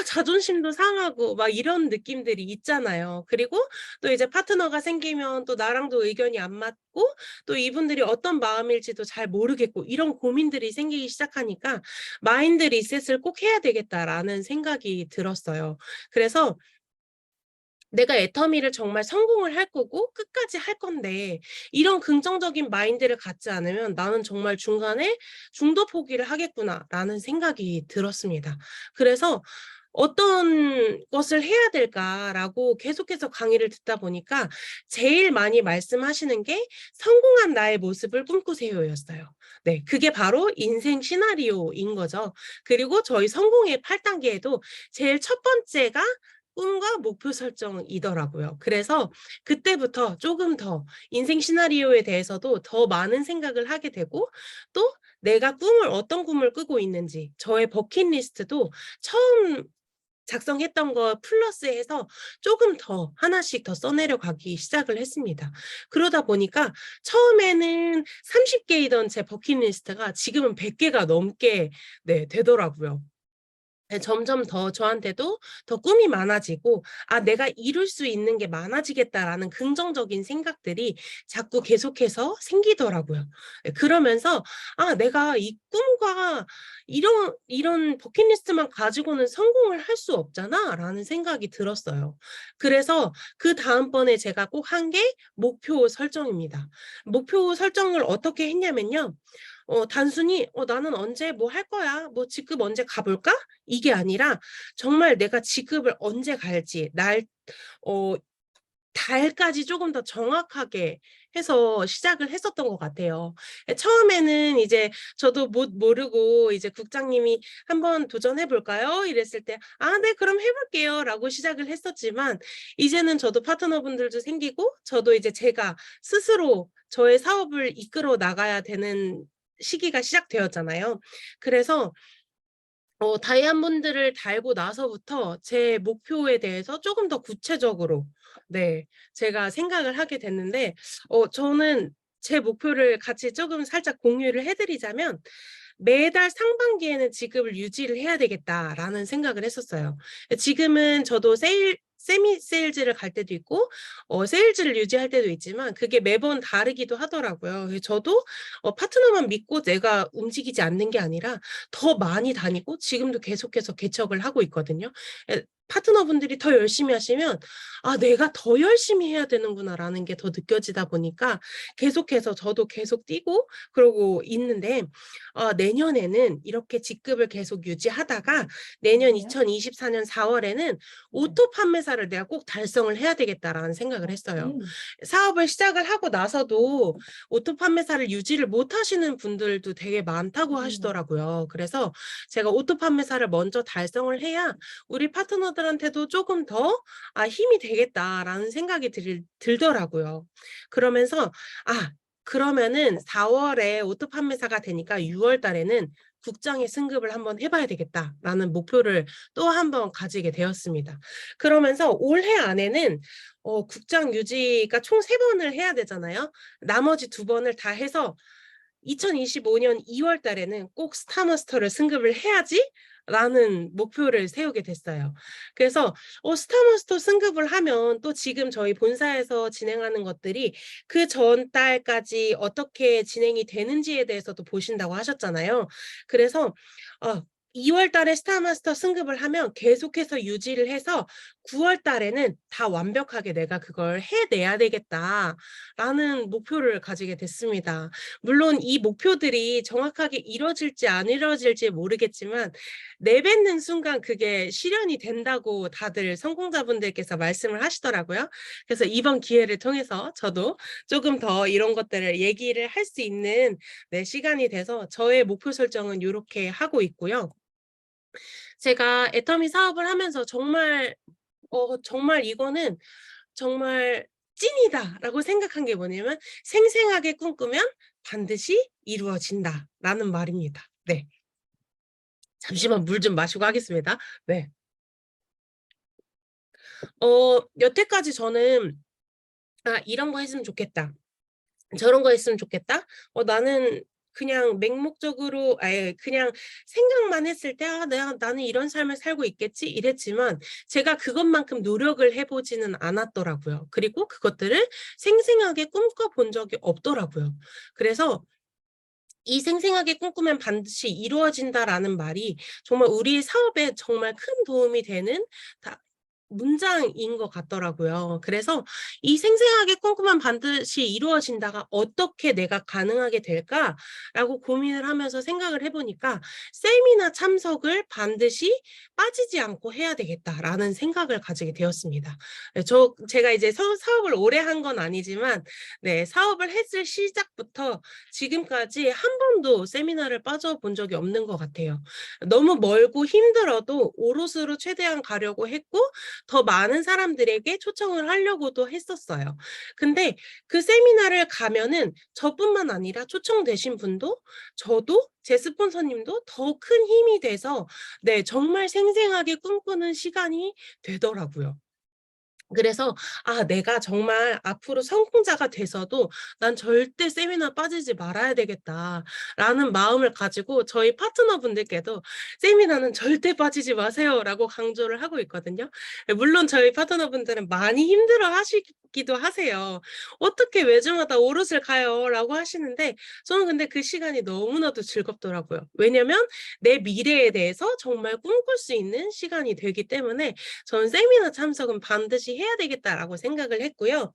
자존심도 상하고 막 이런 느낌들이 있잖아요. 그리고 또 이제 파트너가 생기면 또 나랑도 의견이 안 맞고 또 이분들이 어떤 마음일지도 잘 모르겠고 이런 고민들이 생기기 시작하니까 '마인드 리셋을 꼭 해야 되겠다.'라는 생각이 들었어요. 그래서 내가 애터미를 정말 성공을 할 거고 끝까지 할 건데 이런 긍정적인 마인드를 갖지 않으면 '나는 정말 중간에 중도 포기를 하겠구나.'라는 생각이 들었습니다. 그래서 '어떤 것을 해야 될까?'라고 계속해서 강의를 듣다 보니까 제일 많이 말씀하시는 게 "성공한 나의 모습을 꿈꾸세요."였어요. 네. 그게 바로 인생 시나리오인 거죠. 그리고 저희 성공의 8 단계에도 제일 첫 번째가 꿈과 목표 설정이더라고요. 그래서 그때부터 조금 더 인생 시나리오에 대해서도 더 많은 생각을 하게 되고 또 내가 어떤 꿈을 꾸고 있는지 저의 버킷리스트도 처음 작성했던 거 플러스해서 조금 더 하나씩 더 써내려 가기 시작을 했습니다. 그러다 보니까 처음에는 30 개이던 제 버킷리스트가 지금은 100 개가 넘게 네, 되더라고요. 네, 점점 더 저한테도 더 꿈이 많아지고 '아 내가 이룰 수 있는 게 많아지겠다.'라는 긍정적인 생각들이 자꾸 계속해서 생기더라고요. 예, 그러면서 '아 내가 이 꿈과 이런 버킷리스트만 가지고는 성공을 할 수 없잖아.'라는 생각이 들었어요. 그래서 그다음번에 제가 꼭 한 게 목표 설정입니다. 목표 설정을 어떻게 했냐면요. 단순히 '나는 언제 뭐 할 거야. 뭐 직급 언제 가 볼까?' 이게 아니라 정말 내가 직급을 언제 갈지 어 달까지 조금 더 정확하게 해서 시작을 했었던 것 같아요. 예, 처음에는 이제 저도 모르고 이제 국장님이 "한번 도전해 볼까요?" 이랬을 때 "아 네. 그럼 해 볼게요."라고 시작을 했었지만 이제는 저도 파트너분들도 생기고 저도 이제 제가 스스로 저의 사업을 이끌어 나가야 되는 시기가 시작되었잖아요. 그래서 다이아몬드를 달고 나서부터 제 목표에 대해서 쪼금 더 구체적으로 네, 제가 생각을 하게 됐는데 저는 제 목표를 같이 쪼금 살짝 공유를 해 드리자면 '매달 상반기에는 직급을 유지를 해야 되겠다.'라는 생각을 했었어요. 지금은 저도 세미 세일즈를 갈 때도 있고 세일즈를 유지할 때도 있지만 그게 매번 다르기도 하더라고요. 그래서 저도 파트너만 믿고 내가 움직이지 않는 게 아니라 더 많이 다니고 지금도 계속해서 개척을 하고 있거든요. 파트너분들이 더 열심히 하시면 '아 내가 더 열심히 해야 되는구나.'라는 게 더 느껴지다 보니까 계속해서 저도 계속 뛰고 그러고 있는데 내년에는 이렇게 직급을 계속 유지하다가 내년 2024년 4월에는 '오토 판매사를 내가 꼭 달성을 해야 되겠다.'라는 생각을 했어요. 사업을 시작을 하고 나서도 오토 판매사를 유지를 못 하시는 분들도 되게 많다고 하시더라고요. 그래서 제가 '오토 판매사를 먼저 달성을 해야 우리 파트너들한테도 조금 더 힘이 되겠다.'라는 생각이 들더라고요. 그러면서 '아 그러면은 4 월에 오토 판매사가 되니까 6월 달에는 국장의 승급을 한번 해 봐야 되겠다.'라는 목표를 또 한 번 가지게 되었습니다. 그러면서 올해 안에는 국장 유지가 총 3 번을 해야 되잖아요. 나머지 2 번을 다 해서 2025년 2월 달에는 꼭 스타마스터를 승급을 해야지 라는 목표를 세우게 됐어요. 그래서 스타마스터 승급을 하면 또 지금 저희 본사에서 진행하는 것들이 그 전 달까지 어떻게 진행이 되는지에 대해서도 보신다고 하셨잖아요. 그래서 2월 달에 스타마스터 승급을 하면 계속해서 유지를 해서 9월 달에는 다 완벽하게 내가 그걸 해내야 되겠다라는 목표를 가지게 됐습니다. 물론 이 목표들이 정확하게 이루어질지 안 이루어질지 모르겠지만 내뱉는 순간 그게 실현이 된다고 다들 성공자분들께서 말씀을 하시더라고요. 그래서 이번 기회를 통해서 저도 조금 더 이런 것들을 얘기를 할 수 있는 시간이 돼서 저의 목표 설정은 이렇게 하고 있고요. 제가 애터미 사업을 하면서 정말 이거는 정말 찐이다라고 생각한 게 뭐냐면 생생하게 꿈꾸면 반드시 이루어진다라는 말입니다. 네. 잠시만 물 좀 마시고 하겠습니다. 네. 여태까지 저는 이런 거 했으면 좋겠다. 저런 거 했으면 좋겠다. 나는 그냥 맹목적으로 그냥 생각만 했을 때 나는 이런 삶을 살고 있겠지 이랬지만 제가 그것만큼 노력을 해보지는 않았더라고요. 그리고 그것들을 생생하게 꿈꿔본 적이 없더라고요. 그래서 이 생생하게 꿈꾸면 반드시 이루어진다라는 말이 정말 우리 사업에 정말 큰 도움이 되는 문장인 것 같더라고요. 그래서 이 생생하게 꿈꾸면 반드시 이루어진다가 어떻게 내가 가능하게 될까라고 고민을 하면서 생각을 해보니까 세미나 참석을 반드시 빠지지 않고 해야 되겠다라는 생각을 가지게 되었습니다. 제가 이제 사업을 오래 한 건 아니지만 사업을 했을 시작부터 지금까지 한 번도 세미나를 빠져본 적이 없는 것 같아요. 너무 멀고 힘들어도 오롯으로 최대한 가려고 했고 더 많은 사람들에게 초청을 하려고도 했었어요. 근데 그 세미나를 가면은 저뿐만 아니라 초청되신 분도 저도 제 스폰서님도 더 큰 힘이 돼서 정말 생생하게 꿈꾸는 시간이 되더라고요. 그래서 내가 정말 앞으로 성공자가 돼서도 난 절대 세미나 빠지지 말아야 되겠다라는 마음을 가지고 저희 파트너분들께도 세미나는 절대 빠지지 마세요라고 강조를 하고 있거든요. 물론 저희 파트너분들은 많이 힘들어 하시기도 하세요. 어떻게 매주마다 오롯을 가요라고 하시는데 저는 근데 그 시간이 너무나도 즐겁더라고요. 왜냐면 내 미래에 대해서 정말 꿈꿀 수 있는 시간이 되기 때문에 저는 세미나 참석은 반드시 해야 되겠다라고 생각을 했고요.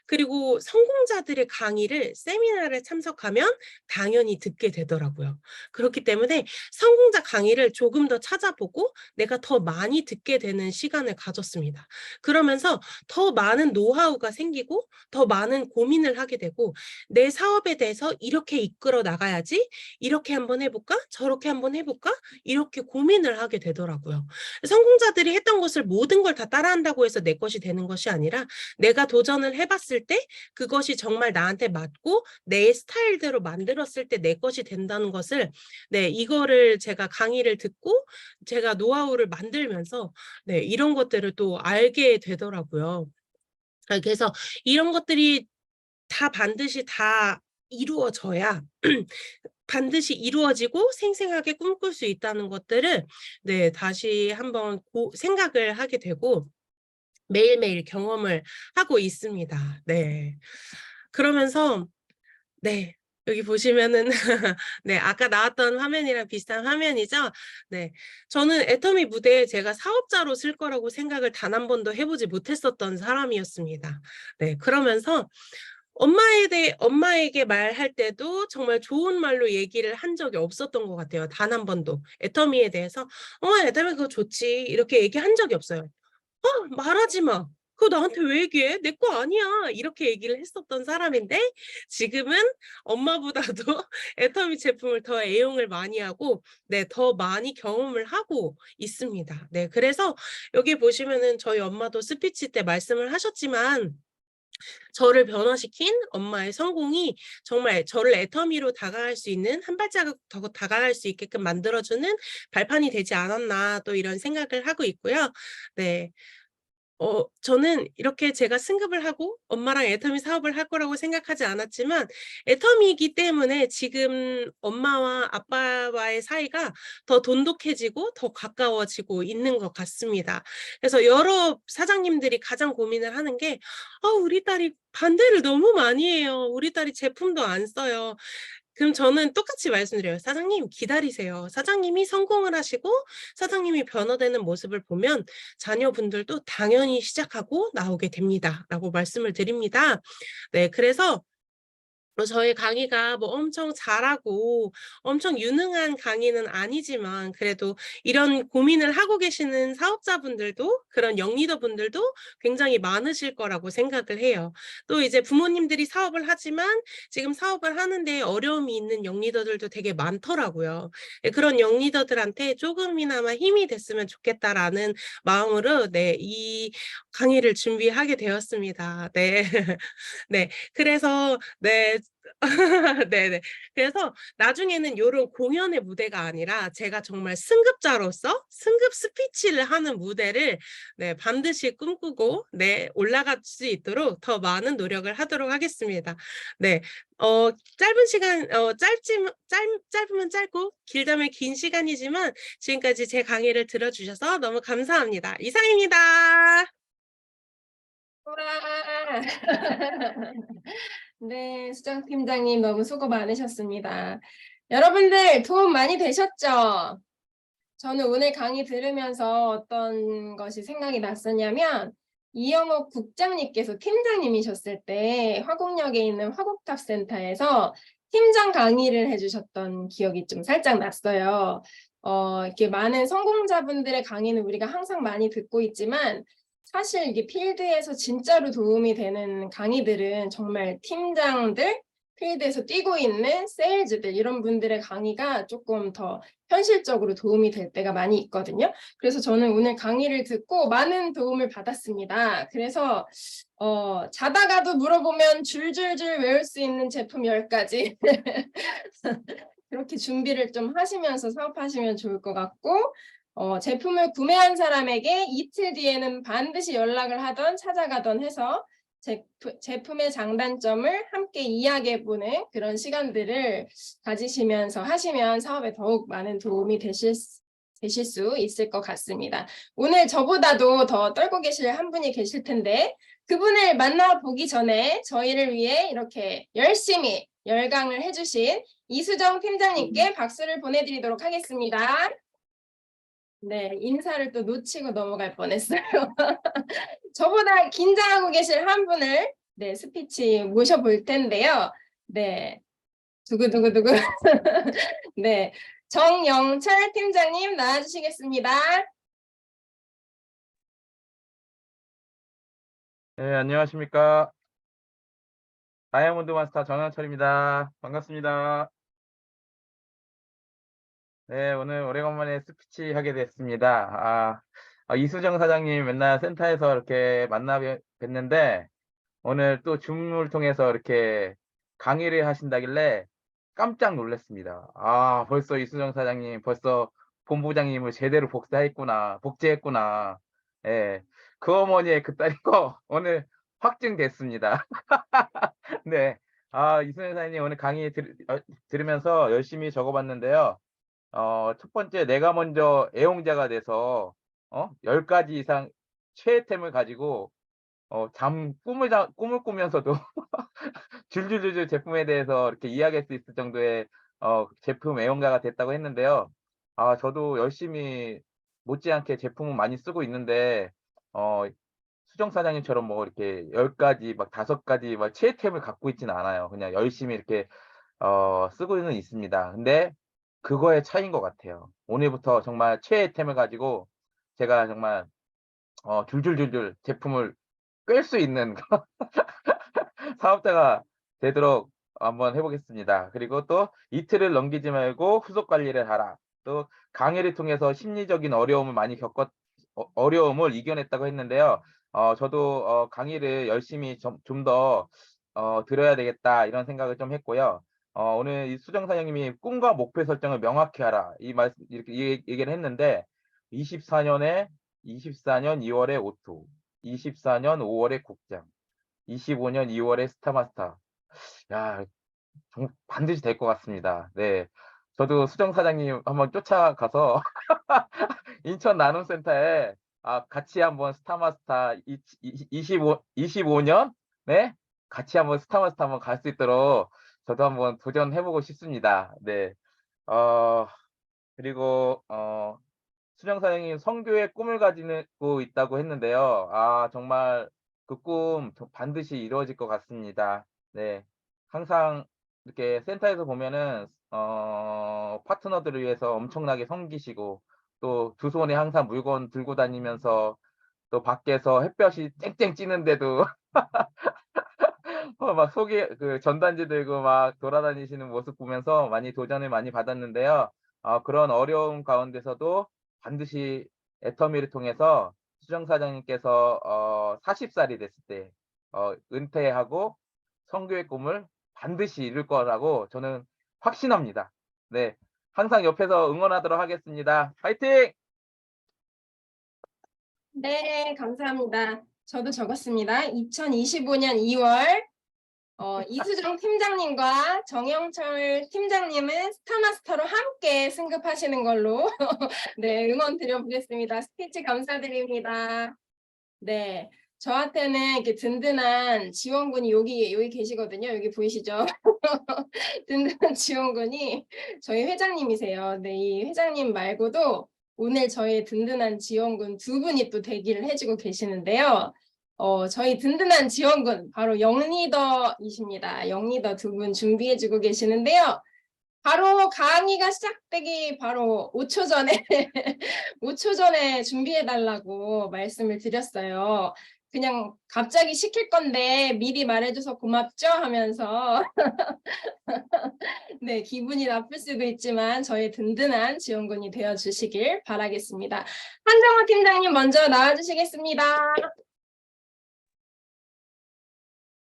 그리고 성공자들의 강의를 세미나를 참석하면 당연히 듣게 되더라고요. 그렇기 때문에 성공자 강의를 조금 더 찾아보고 내가 더 많이 듣게 되는 시간을 가졌습니다. 그러면서 더 많은 노하우가 생기고 더 많은 고민을 하게 되고 내 사업에 대해서 이렇게 이끌어 나가야지 이렇게 한번 해볼까? 저렇게 한번 해볼까? 이렇게 고민을 하게 되더라고요. 성공자들이 했던 것을 모든 걸 다 따라한다고 해서 내 것이 되는 것이 아니라 내가 도전을 해봤을 때 그것이 정말 나한테 맞고 내 스타일대로 만들었을 때 내 것이 된다는 것을 이거를 제가 강의를 듣고 제가 노하우를 만들면서 이런 것들을 또 알게 되더라고요. 그래서 이런 것들이 반드시 다 이루어져야 반드시 이루어지고 생생하게 꿈꿀 수 있다는 것들을 다시 한번 생각을 하게 되고 매일매일 경험을 하고 있습니다. 그러면서 여기 보시면은 아까 나왔던 화면이랑 비슷한 화면이죠. 저는 애터미 무대에 제가 사업자로 쓸 거라고 생각을 단 한 번도 해보지 못했었던 사람이었습니다. 그러면서 엄마에게 말할 때도 정말 좋은 말로 얘기를 한 적이 없었던 것 같아요. 단 한 번도. 애터미에 대해서 애터미 그거 좋지 이렇게 얘기한 적이 없어요. 말하지 마. 그거 나한테 왜 얘기해? 내 거 아니야. 이렇게 얘기를 했었던 사람인데 지금은 엄마보다도 애터미 제품을 더 애용을 많이 하고 더 많이 경험을 하고 있습니다. 그래서 여기 보시면은 저희 엄마도 스피치 때 말씀을 하셨지만 저를 변화시킨 엄마의 성공이 정말 저를 애터미로 다가갈 수 있는 한 발자국 더 다가갈 수 있게끔 만들어주는 발판이 되지 않았나 또 이런 생각을 하고 있고요. 저는 이렇게 제가 승급을 하고 엄마랑 애터미 사업을 할 거라고 생각하지 않았지만 애터미이기 때문에 지금 엄마와 아빠와의 사이가 더 돈독해지고 더 가까워지고 있는 것 같습니다. 그래서 여러 사장님들이 가장 고민을 하는 게 우리 딸이 반대를 너무 많이 해요. 우리 딸이 제품도 안 써요. 그럼 저는 똑같이 말씀드려요. 사장님 기다리세요. 사장님이 성공을 하시고 사장님이 변화되는 모습을 보면 자녀분들도 당연히 시작하고 나오게 됩니다. 라고 말씀을 드립니다. 네, 그래서 저의 강의가 뭐 엄청 잘하고 엄청 유능한 강의는 아니지만 그래도 이런 고민을 하고 계시는 사업자분들도 그런 영리더분들도 굉장히 많으실 거라고 생각을 해요. 또 이제 부모님들이 사업을 하지만 지금 사업을 하는데 어려움이 있는 영리더들도 되게 많더라고요. 예, 그런 영리더들한테 조금이나마 힘이 됐으면 좋겠다라는 마음으로 네, 이 강의를 준비하게 되었습니다. 네. 네. 그래서 네. 네네. 그래서 나중에는 요런 공연의 무대가 아니라 제가 정말 승급자로서 승급 스피치를 하는 무대를 네, 반드시 꿈꾸고 네, 올라갈 수 있도록 더 많은 노력을 하도록 하겠습니다. 네. 짧은 시간 짧으면 짧고 길다면 긴 시간이지만 지금까지 제 강의를 들어주셔서 너무 감사합니다. 이상입니다. 우와. 네, 수정팀장님 너무 수고 많으셨습니다. 여러분들 도움 많이 되셨죠? 저는 오늘 강의 들으면서 어떤 것이 생각이 났었냐면 이영옥 국장님께서 팀장님이셨을 때 화곡역에 있는 화곡탑센터에서 팀장 강의를 해주셨던 기억이 좀 살짝 났어요. 이렇게 많은 성공자분들의 강의는 우리가 항상 많이 듣고 있지만 사실 이게 필드에서 진짜로 도움이 되는 강의들은 정말 팀장들, 필드에서 뛰고 있는 세일즈들 이런 분들의 강의가 조금 더 현실적으로 도움이 될 때가 많이 있거든요. 그래서 저는 오늘 강의를 듣고 많은 도움을 받았습니다. 그래서 자다가도 물어보면 줄줄줄 외울 수 있는 제품 10가지 그렇게 준비를 좀 하시면서 사업하시면 좋을 것 같고 제품을 구매한 사람에게 이틀 뒤에는 반드시 연락을 하던 찾아가던 해서 제품의 장단점을 함께 이야기해보는 그런 시간들을 가지시면서 하시면 사업에 더욱 많은 도움이 되실 수 있을 것 같습니다. 오늘 저보다도 더 떨고 계실 한 분이 계실 텐데 그분을 만나보기 전에 저희를 위해 이렇게 열심히 열강을 해주신 이수정 팀장님께 박수를 보내드리도록 하겠습니다. 네, 인사를 또 놓치고 넘어갈 뻔했어요. 저보다 긴장하고 계실 한 분을 네, 스피치 모셔볼 텐데요. 네, 두구두구두구. 네, 정영철 팀장님 나와주시겠습니다. 네, 안녕하십니까. 다이아몬드 마스터 정영철입니다. 반갑습니다. 네, 오늘 오래간만에 스피치 하게 됐습니다. 이수정 사장님 맨날 센터에서 이렇게 만나 뵀는데 오늘 또 줌을 통해서 이렇게 강의를 하신다길래 깜짝 놀랐습니다. 벌써 이수정 사장님, 벌써 본부장님을 제대로 복제했구나. 예, 그 어머니의 그 딸인 거 오늘 확증됐습니다. 네, 이수정 사장님 오늘 강의 들으면서 열심히 적어봤는데요. 첫 번째 내가 먼저 애용자가 돼서 10가지 이상 최애템을 가지고 꿈을 꾸면서도 줄줄줄줄 제품에 대해서 이렇게 이야기할 수 있을 정도의 제품 애용자가 됐다고 했는데요. 저도 열심히 못지않게 제품을 많이 쓰고 있는데 수정 사장님처럼 뭐 이렇게 10가지 막 5가지 막 최애템을 갖고 있지는 않아요. 그냥 열심히 이렇게 쓰고는 있습니다. 근데 그거의 차이인 것 같아요. 오늘부터 정말 최애템을 가지고 제가 정말 줄줄줄줄 제품을 꿰 수 있는 사업자가 되도록 한번 해보겠습니다. 그리고 또 이틀을 넘기지 말고 후속 관리를 하라. 또 강의를 통해서 심리적인 어려움을 많이 어려움을 이겨냈다고 했는데요. 저도 강의를 열심히 좀 더 들어야 되겠다 이런 생각을 좀 했고요. 오늘 이 수정 사장님이 꿈과 목표 설정을 명확히 하라 이렇게 얘기를 했는데 24년 2월에 오토 24년 5월에 국장, 25년 2월에 스타마스터. 야, 반드시 될 것 같습니다. 네. 저도 수정 사장님 한번 쫓아가서 인천 나눔센터에 같이 한번 스타마스터 25년 네? 같이 한번 스타마스터 한번 갈 수 있도록 저도 한번 도전해 보고 싶습니다. 네. 어 그리고 수정 사장님 선교의 꿈을 가지고 있다고 했는데요. 정말 그 꿈 반드시 이루어질 것 같습니다. 네. 항상 이렇게 센터에서 보면은 파트너들을 위해서 엄청나게 섬기시고 또 두 손에 항상 물건 들고 다니면서 또 밖에서 햇볕이 쨍쨍 찌는데도 막 속에 그 전단지 들고 막 돌아다니시는 모습 보면서 많이 도전을 많이 받았는데요. 그런 어려움 가운데서도 반드시 애터미를 통해서 수정 사장님께서 40 살이 됐을 때 은퇴하고 선교의 꿈을 반드시 이룰 거라고 저는 확신합니다. 네. 항상 옆에서 응원하도록 하겠습니다. 화이팅! 네, 감사합니다. 저도 적었습니다. 2025년 2월 이수정 팀장님과 정영철 팀장님은 스타마스터로 함께 승급하시는 걸로 네, 응원 드려보겠습니다. 스피치 감사드립니다. 네, 저한테는 이렇게 든든한 지원군이 여기 계시거든요. 여기 보이시죠? 든든한 지원군이 저희 회장님이세요. 네, 이 회장님 말고도 오늘 저희 든든한 지원군 두 분이 또 대기를 해주고 계시는데요. 저희 든든한 지원군 바로 영리더이십니다. 영리더 두 분 준비해주고 계시는데요. 바로 강의가 시작되기 바로 5초 전에 5초 전에 준비해달라고 말씀을 드렸어요. 그냥 갑자기 시킬 건데 미리 말해줘서 고맙죠 하면서 네, 기분이 나쁠 수도 있지만 저희 든든한 지원군이 되어주시길 바라겠습니다. 한정호 팀장님 먼저 나와주시겠습니다.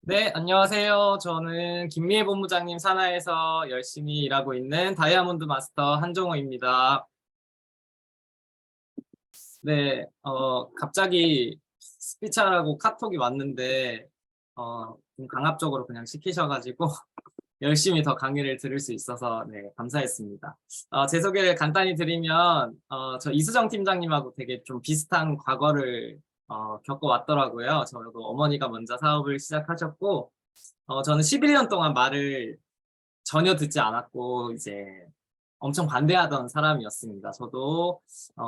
네, 안녕하세요. 저는 김미애 본부장님 산하에서 열심히 일하고 있는 다이아몬드 마스터 한종호입니다. 네, 갑자기 스피치하라고 카톡이 왔는데, 좀 강압적으로 그냥 시키셔가지고, 열심히 더 강의를 들을 수 있어서, 네, 감사했습니다. 제 소개를 간단히 드리면, 저 이수정 팀장님하고 되게 좀 비슷한 과거를 겪어왔더라고요. 저도 어머니가 먼저 사업을 시작하셨고, 저는 11년 동안 말을 전혀 듣지 않았고, 이제 엄청 반대하던 사람이었습니다. 저도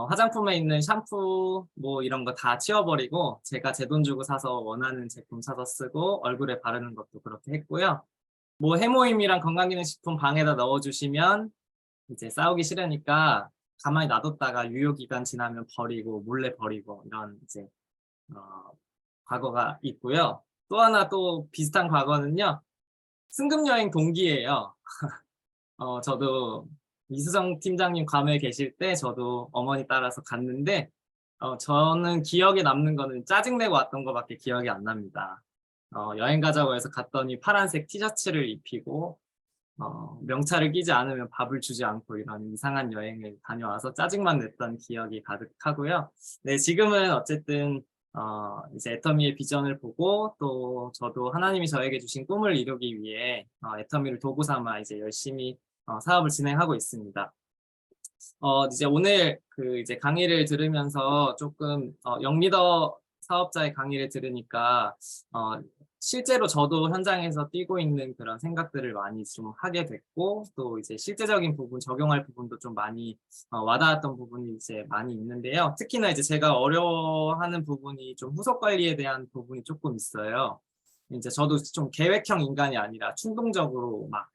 화장품에 있는 샴푸 뭐 이런 거 다 치워버리고, 제가 제 돈 주고 사서 원하는 제품 사서 쓰고, 얼굴에 바르는 것도 그렇게 했고요. 뭐 해모임이랑 건강기능식품 방에다 넣어주시면 이제 싸우기 싫으니까 가만히 놔뒀다가 유효기간 지나면 버리고, 몰래 버리고, 이런 이제 과거가 있고요. 또 하나 또 비슷한 과거는요. 승급여행 동기예요. 저도 이수정 팀장님 괌에 계실 때 저도 어머니 따라서 갔는데 저는 기억에 남는 거는 짜증내고 왔던 거밖에 기억이 안 납니다. 여행 가자고 해서 갔더니 파란색 티셔츠를 입히고 명찰을 끼지 않으면 밥을 주지 않고 이런 이상한 여행을 다녀와서 짜증만 냈던 기억이 가득하고요. 네, 지금은 어쨌든 이제 애터미의 비전을 보고 또 저도 하나님이 저에게 주신 꿈을 이루기 위해 애터미를 도구 삼아 이제 열심히 사업을 진행하고 있습니다. 이제 오늘 그 이제 강의를 들으면서 조금 영리더 사업자의 강의를 들으니까 실제로 저도 현장에서 뛰고 있는 그런 생각들을 많이 좀 하게 됐고, 또 이제 실제적인 부분, 적용할 부분도 좀 많이 와닿았던 부분이 이제 많이 있는데요. 특히나 이제 제가 어려워하는 부분이 좀 후속 관리에 대한 부분이 조금 있어요. 이제 저도 좀 계획형 인간이 아니라 충동적으로 막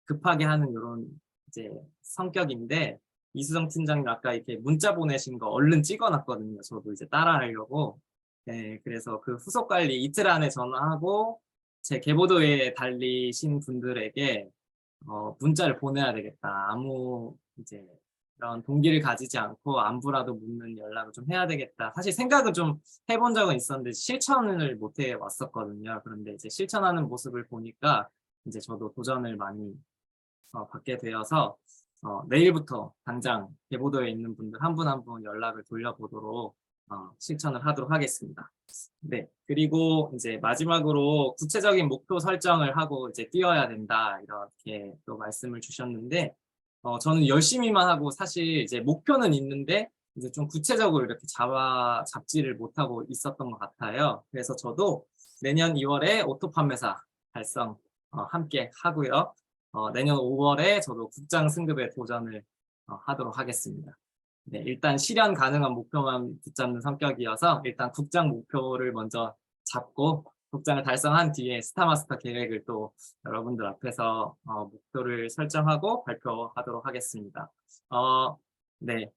급하게 하는 이런 이제 성격인데, 이수정 팀장님 아까 이렇게 문자 보내신 거 얼른 찍어놨거든요. 저도 이제 따라하려고. 네, 그래서 그 후속 관리 이틀 안에 전화하고 제 계보도에 달리신 분들에게 문자를 보내야 되겠다. 아무 이제 그런 동기를 가지지 않고 안부라도 묻는 연락을 좀 해야 되겠다. 사실 생각은 좀 해본 적은 있었는데 실천을 못 해 왔었거든요. 그런데 이제 실천하는 모습을 보니까 이제 저도 도전을 많이 받게 되어서 내일부터 당장 계보도에 있는 분들 한 분 한 분 연락을 돌려보도록 실천을 하도록 하겠습니다. 네, 그리고 이제 마지막으로 구체적인 목표 설정을 하고 이제 뛰어야 된다 이렇게 또 말씀을 주셨는데 저는 열심히만 하고 사실 이제 목표는 있는데 이제 좀 구체적으로 이렇게 잡지를 못하고 있었던 것 같아요. 그래서 저도 내년 2월에 오토 판매사 달성 함께 하고요. 내년 5월에 저도 국장 승급에 도전을 하도록 하겠습니다. 네, 일단 실현 가능한 목표만 붙잡는 성격이어서 일단 국장 목표를 먼저 잡고 국장을 달성한 뒤에 스타마스터 계획을 또 여러분들 앞에서 목표를 설정하고 발표하도록 하겠습니다. 네,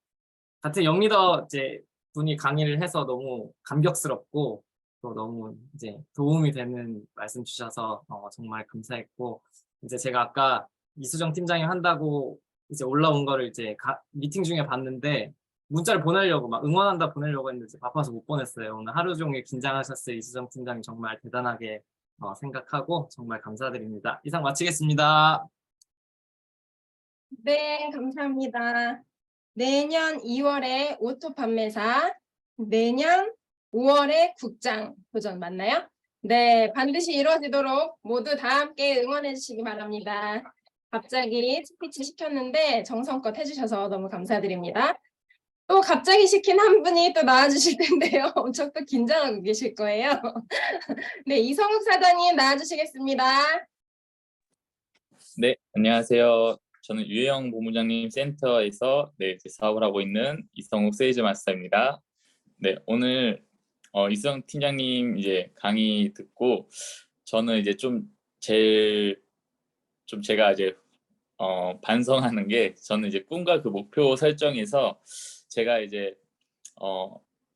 같은 영리더 이제 분이 강의를 해서 너무 감격스럽고 또 너무 이제 도움이 되는 말씀 주셔서 정말 감사했고 이제 제가 아까 이수정 팀장이 한다고 이제 올라온 거를 이제 미팅 중에 봤는데 문자를 보내려고 막 응원한다 보내려고 했는데 이제 바빠서 못 보냈어요. 오늘 하루 종일 긴장하셨을 이수정 팀장이 정말 대단하게 생각하고 정말 감사드립니다. 이상 마치겠습니다. 네, 감사합니다. 내년 2월에 오토 판매사, 내년 5월에 국장 도전 맞나요? 네, 반드시 이루어지도록 모두 다 함께 응원해 주시기 바랍니다. 갑자기 스피치 시켰는데 정성껏 해주셔서 너무 감사드립니다. 또 갑자기 시킨 한 분이 또 나와주실 텐데요. 엄청 또 긴장하고 계실 거예요. 네, 이성욱 사장님 나와주시겠습니다. 네, 안녕하세요. 저는 유혜영 본부장님 센터에서 이제 사업을 하고 있는 이성욱 세일즈 마스터입니다. 네, 오늘 이수정 팀장님 이제 강의 듣고 저는 이제 제가 이제 반성하는 게 저는 이제 꿈과 그 목표 설정에서 제가 이제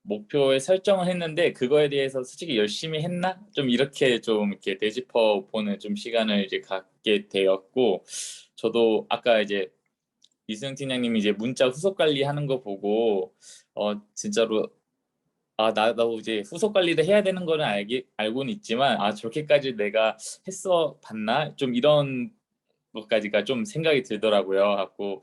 목표에 설정을 했는데 그거에 대해서 솔직히 열심히 했나? 좀 이렇게 되짚어 보는 좀 시간을 이제 갖게 되었고 저도 아까 이제 이수정 팀장님이 이제 문자 후속 관리하는 거 보고 진짜로 나도 이제 후속 관리를 해야 되는 거는 알고는 있지만 저렇게까지 내가 봤나? 좀 이런 것까지가 좀 생각이 들더라고요. 갖고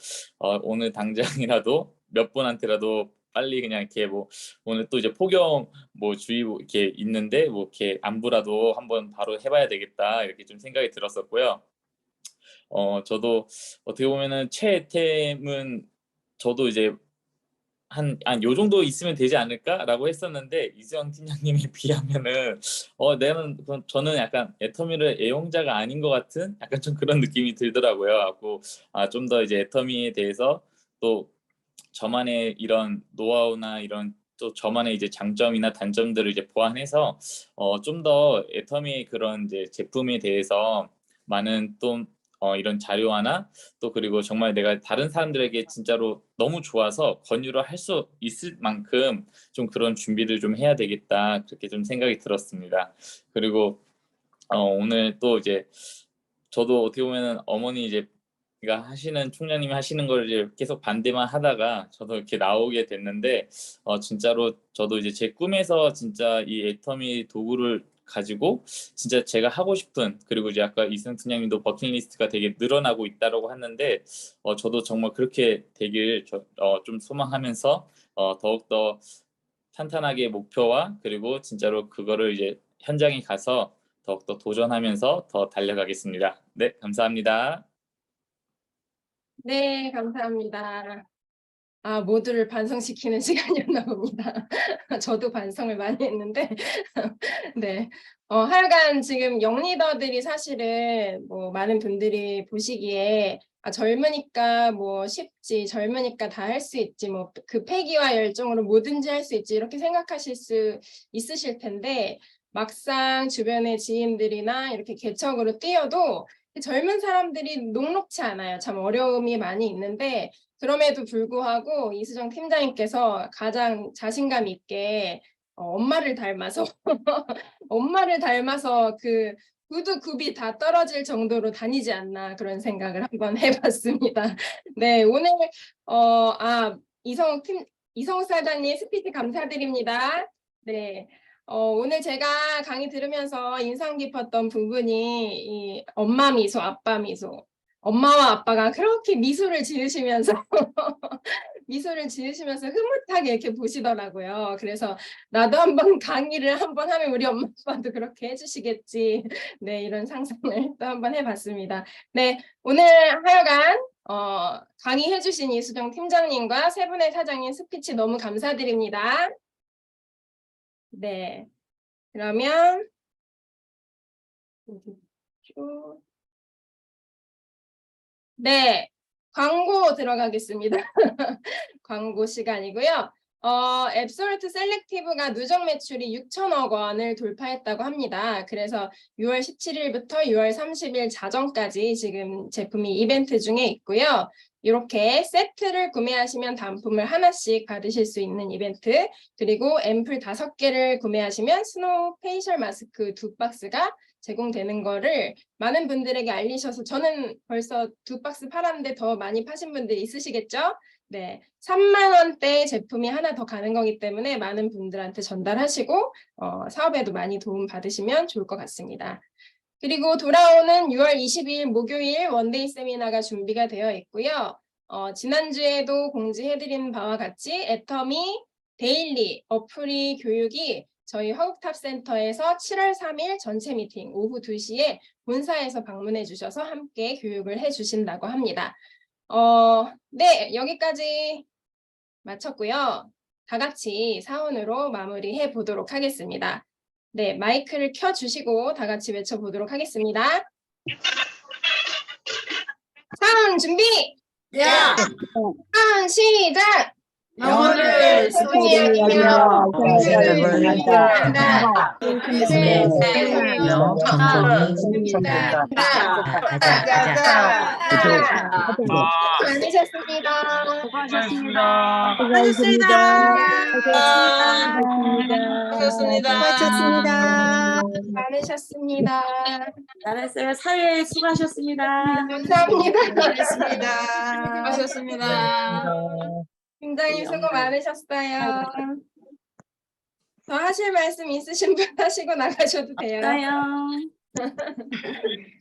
오늘 당장이라도 몇 분한테라도 빨리 그냥 이렇게 뭐 오늘 또 이제 폭염 뭐 주의보 이렇게 있는데 뭐 이렇게 안부라도 한번 바로 해봐야 되겠다 이렇게 좀 생각이 들었었고요. 저도 어떻게 보면은 최애템은 저도 이제 요 정도 있으면 되지 않을까라고 했었는데 이수영 팀장님에 비하면은 저는 약간 애터미를 애용자가 아닌 것 같은 약간 좀 그런 느낌이 들더라고요. 하고 좀 더 이제 애터미에 대해서 또 저만의 이런 노하우나 이런 또 저만의 이제 장점이나 단점들을 이제 보완해서 좀 더 애터미의 그런 이제 제품에 대해서 많은 또 이런 자료화나 또 그리고 정말 내가 다른 사람들에게 진짜로 너무 좋아서 권유를 할 수 있을 만큼 좀 그런 준비를 좀 해야 되겠다 그렇게 좀 생각이 들었습니다. 그리고 오늘 또 이제 저도 어떻게 보면 어머니 이제 총장님이 하시는 걸 이제 계속 반대만 하다가 저도 이렇게 나오게 됐는데 진짜로 저도 이제 제 꿈에서 진짜 이 애터미 도구를 가지고 진짜 제가 하고 싶은 그리고 이제 아까 이승 팀장님도 버킷리스트가 되게 늘어나고 있다라고 하는데 저도 정말 그렇게 되길 좀 소망하면서 더욱더 탄탄하게 목표와 그리고 진짜로 그거를 이제 현장에 가서 더욱더 도전하면서 더 달려가겠습니다. 네, 감사합니다. 네, 감사합니다. 모두를 반성시키는 시간이었나 봅니다. 저도 반성을 많이 했는데 네. 하여간 지금 영리더들이 사실은 뭐 많은 분들이 보시기에 젊으니까 뭐 쉽지, 젊으니까 다 할 수 있지, 뭐 그 패기와 열정으로 뭐든지 할 수 있지 이렇게 생각하실 수 있으실 텐데 막상 주변의 지인들이나 이렇게 개척으로 뛰어도 젊은 사람들이 녹록치 않아요. 참 어려움이 많이 있는데 그럼에도 불구하고 이수정 팀장님께서 가장 자신감 있게 엄마를 닮아서 엄마를 닮아서 그 구두 굽이 다 떨어질 정도로 다니지 않나 그런 생각을 한번 해봤습니다. 네, 오늘 이성욱 사장님 스피치 감사드립니다. 네. 오늘 제가 강의 들으면서 인상 깊었던 부분이 이 엄마 미소, 아빠 미소. 엄마와 아빠가 그렇게 미소를 지으시면서 미소를 지으시면서 흐뭇하게 이렇게 보시더라고요. 그래서 나도 한번 강의를 한번 하면 우리 엄마 아빠도 그렇게 해주시겠지. 네, 이런 상상을 또 한번 해봤습니다. 네, 오늘 하여간 강의해주신 이수정 팀장님과 세 분의 사장님 스피치 너무 감사드립니다. 네, 그러면 네, 광고 들어가겠습니다. 광고 시간이고요. 앱솔루트 셀렉티브가 누적 매출이 6천억 원을 돌파했다고 합니다. 그래서 6월 17일부터 6월 30일 자정까지 지금 제품이 이벤트 중에 있고요. 이렇게 세트를 구매하시면 단품을 하나씩 받으실 수 있는 이벤트, 그리고 앰플 5개를 구매하시면 스노우 페이셜 마스크 2박스가 제공되는 거를 많은 분들에게 알리셔서, 저는 벌써 2박스 팔았는데 더 많이 파신 분들이 있으시겠죠? 네, 3만 원대 제품이 하나 더 가는 거기 때문에 많은 분들한테 전달하시고 사업에도 많이 도움 받으시면 좋을 것 같습니다. 그리고 돌아오는 6월 22일 목요일 원데이 세미나가 준비가 되어 있고요. 지난주에도 공지해드린 바와 같이 애터미 데일리 어플이 교육이 저희 허국탑센터에서 7월 3일 전체 미팅 오후 2시에 본사에서 방문해 주셔서 함께 교육을 해 주신다고 합니다. 네, 여기까지 마쳤고요. 다 같이 사원으로 마무리해 보도록 하겠습니다. 네, 마이크를 켜주시고 다 같이 외쳐보도록 하겠습니다. 사원 준비! 야! 사원 시작! 영어를 소개하며 많으셨습니다. 많으셨습니다. 잘했어요. 사회 수고하셨습니다. 감사합니다. 수고하셨습니다. 굉장히 수고 많으셨어요. 더 하실 말씀 있으신 분 하시고 나가셔도 돼요. 맞아요.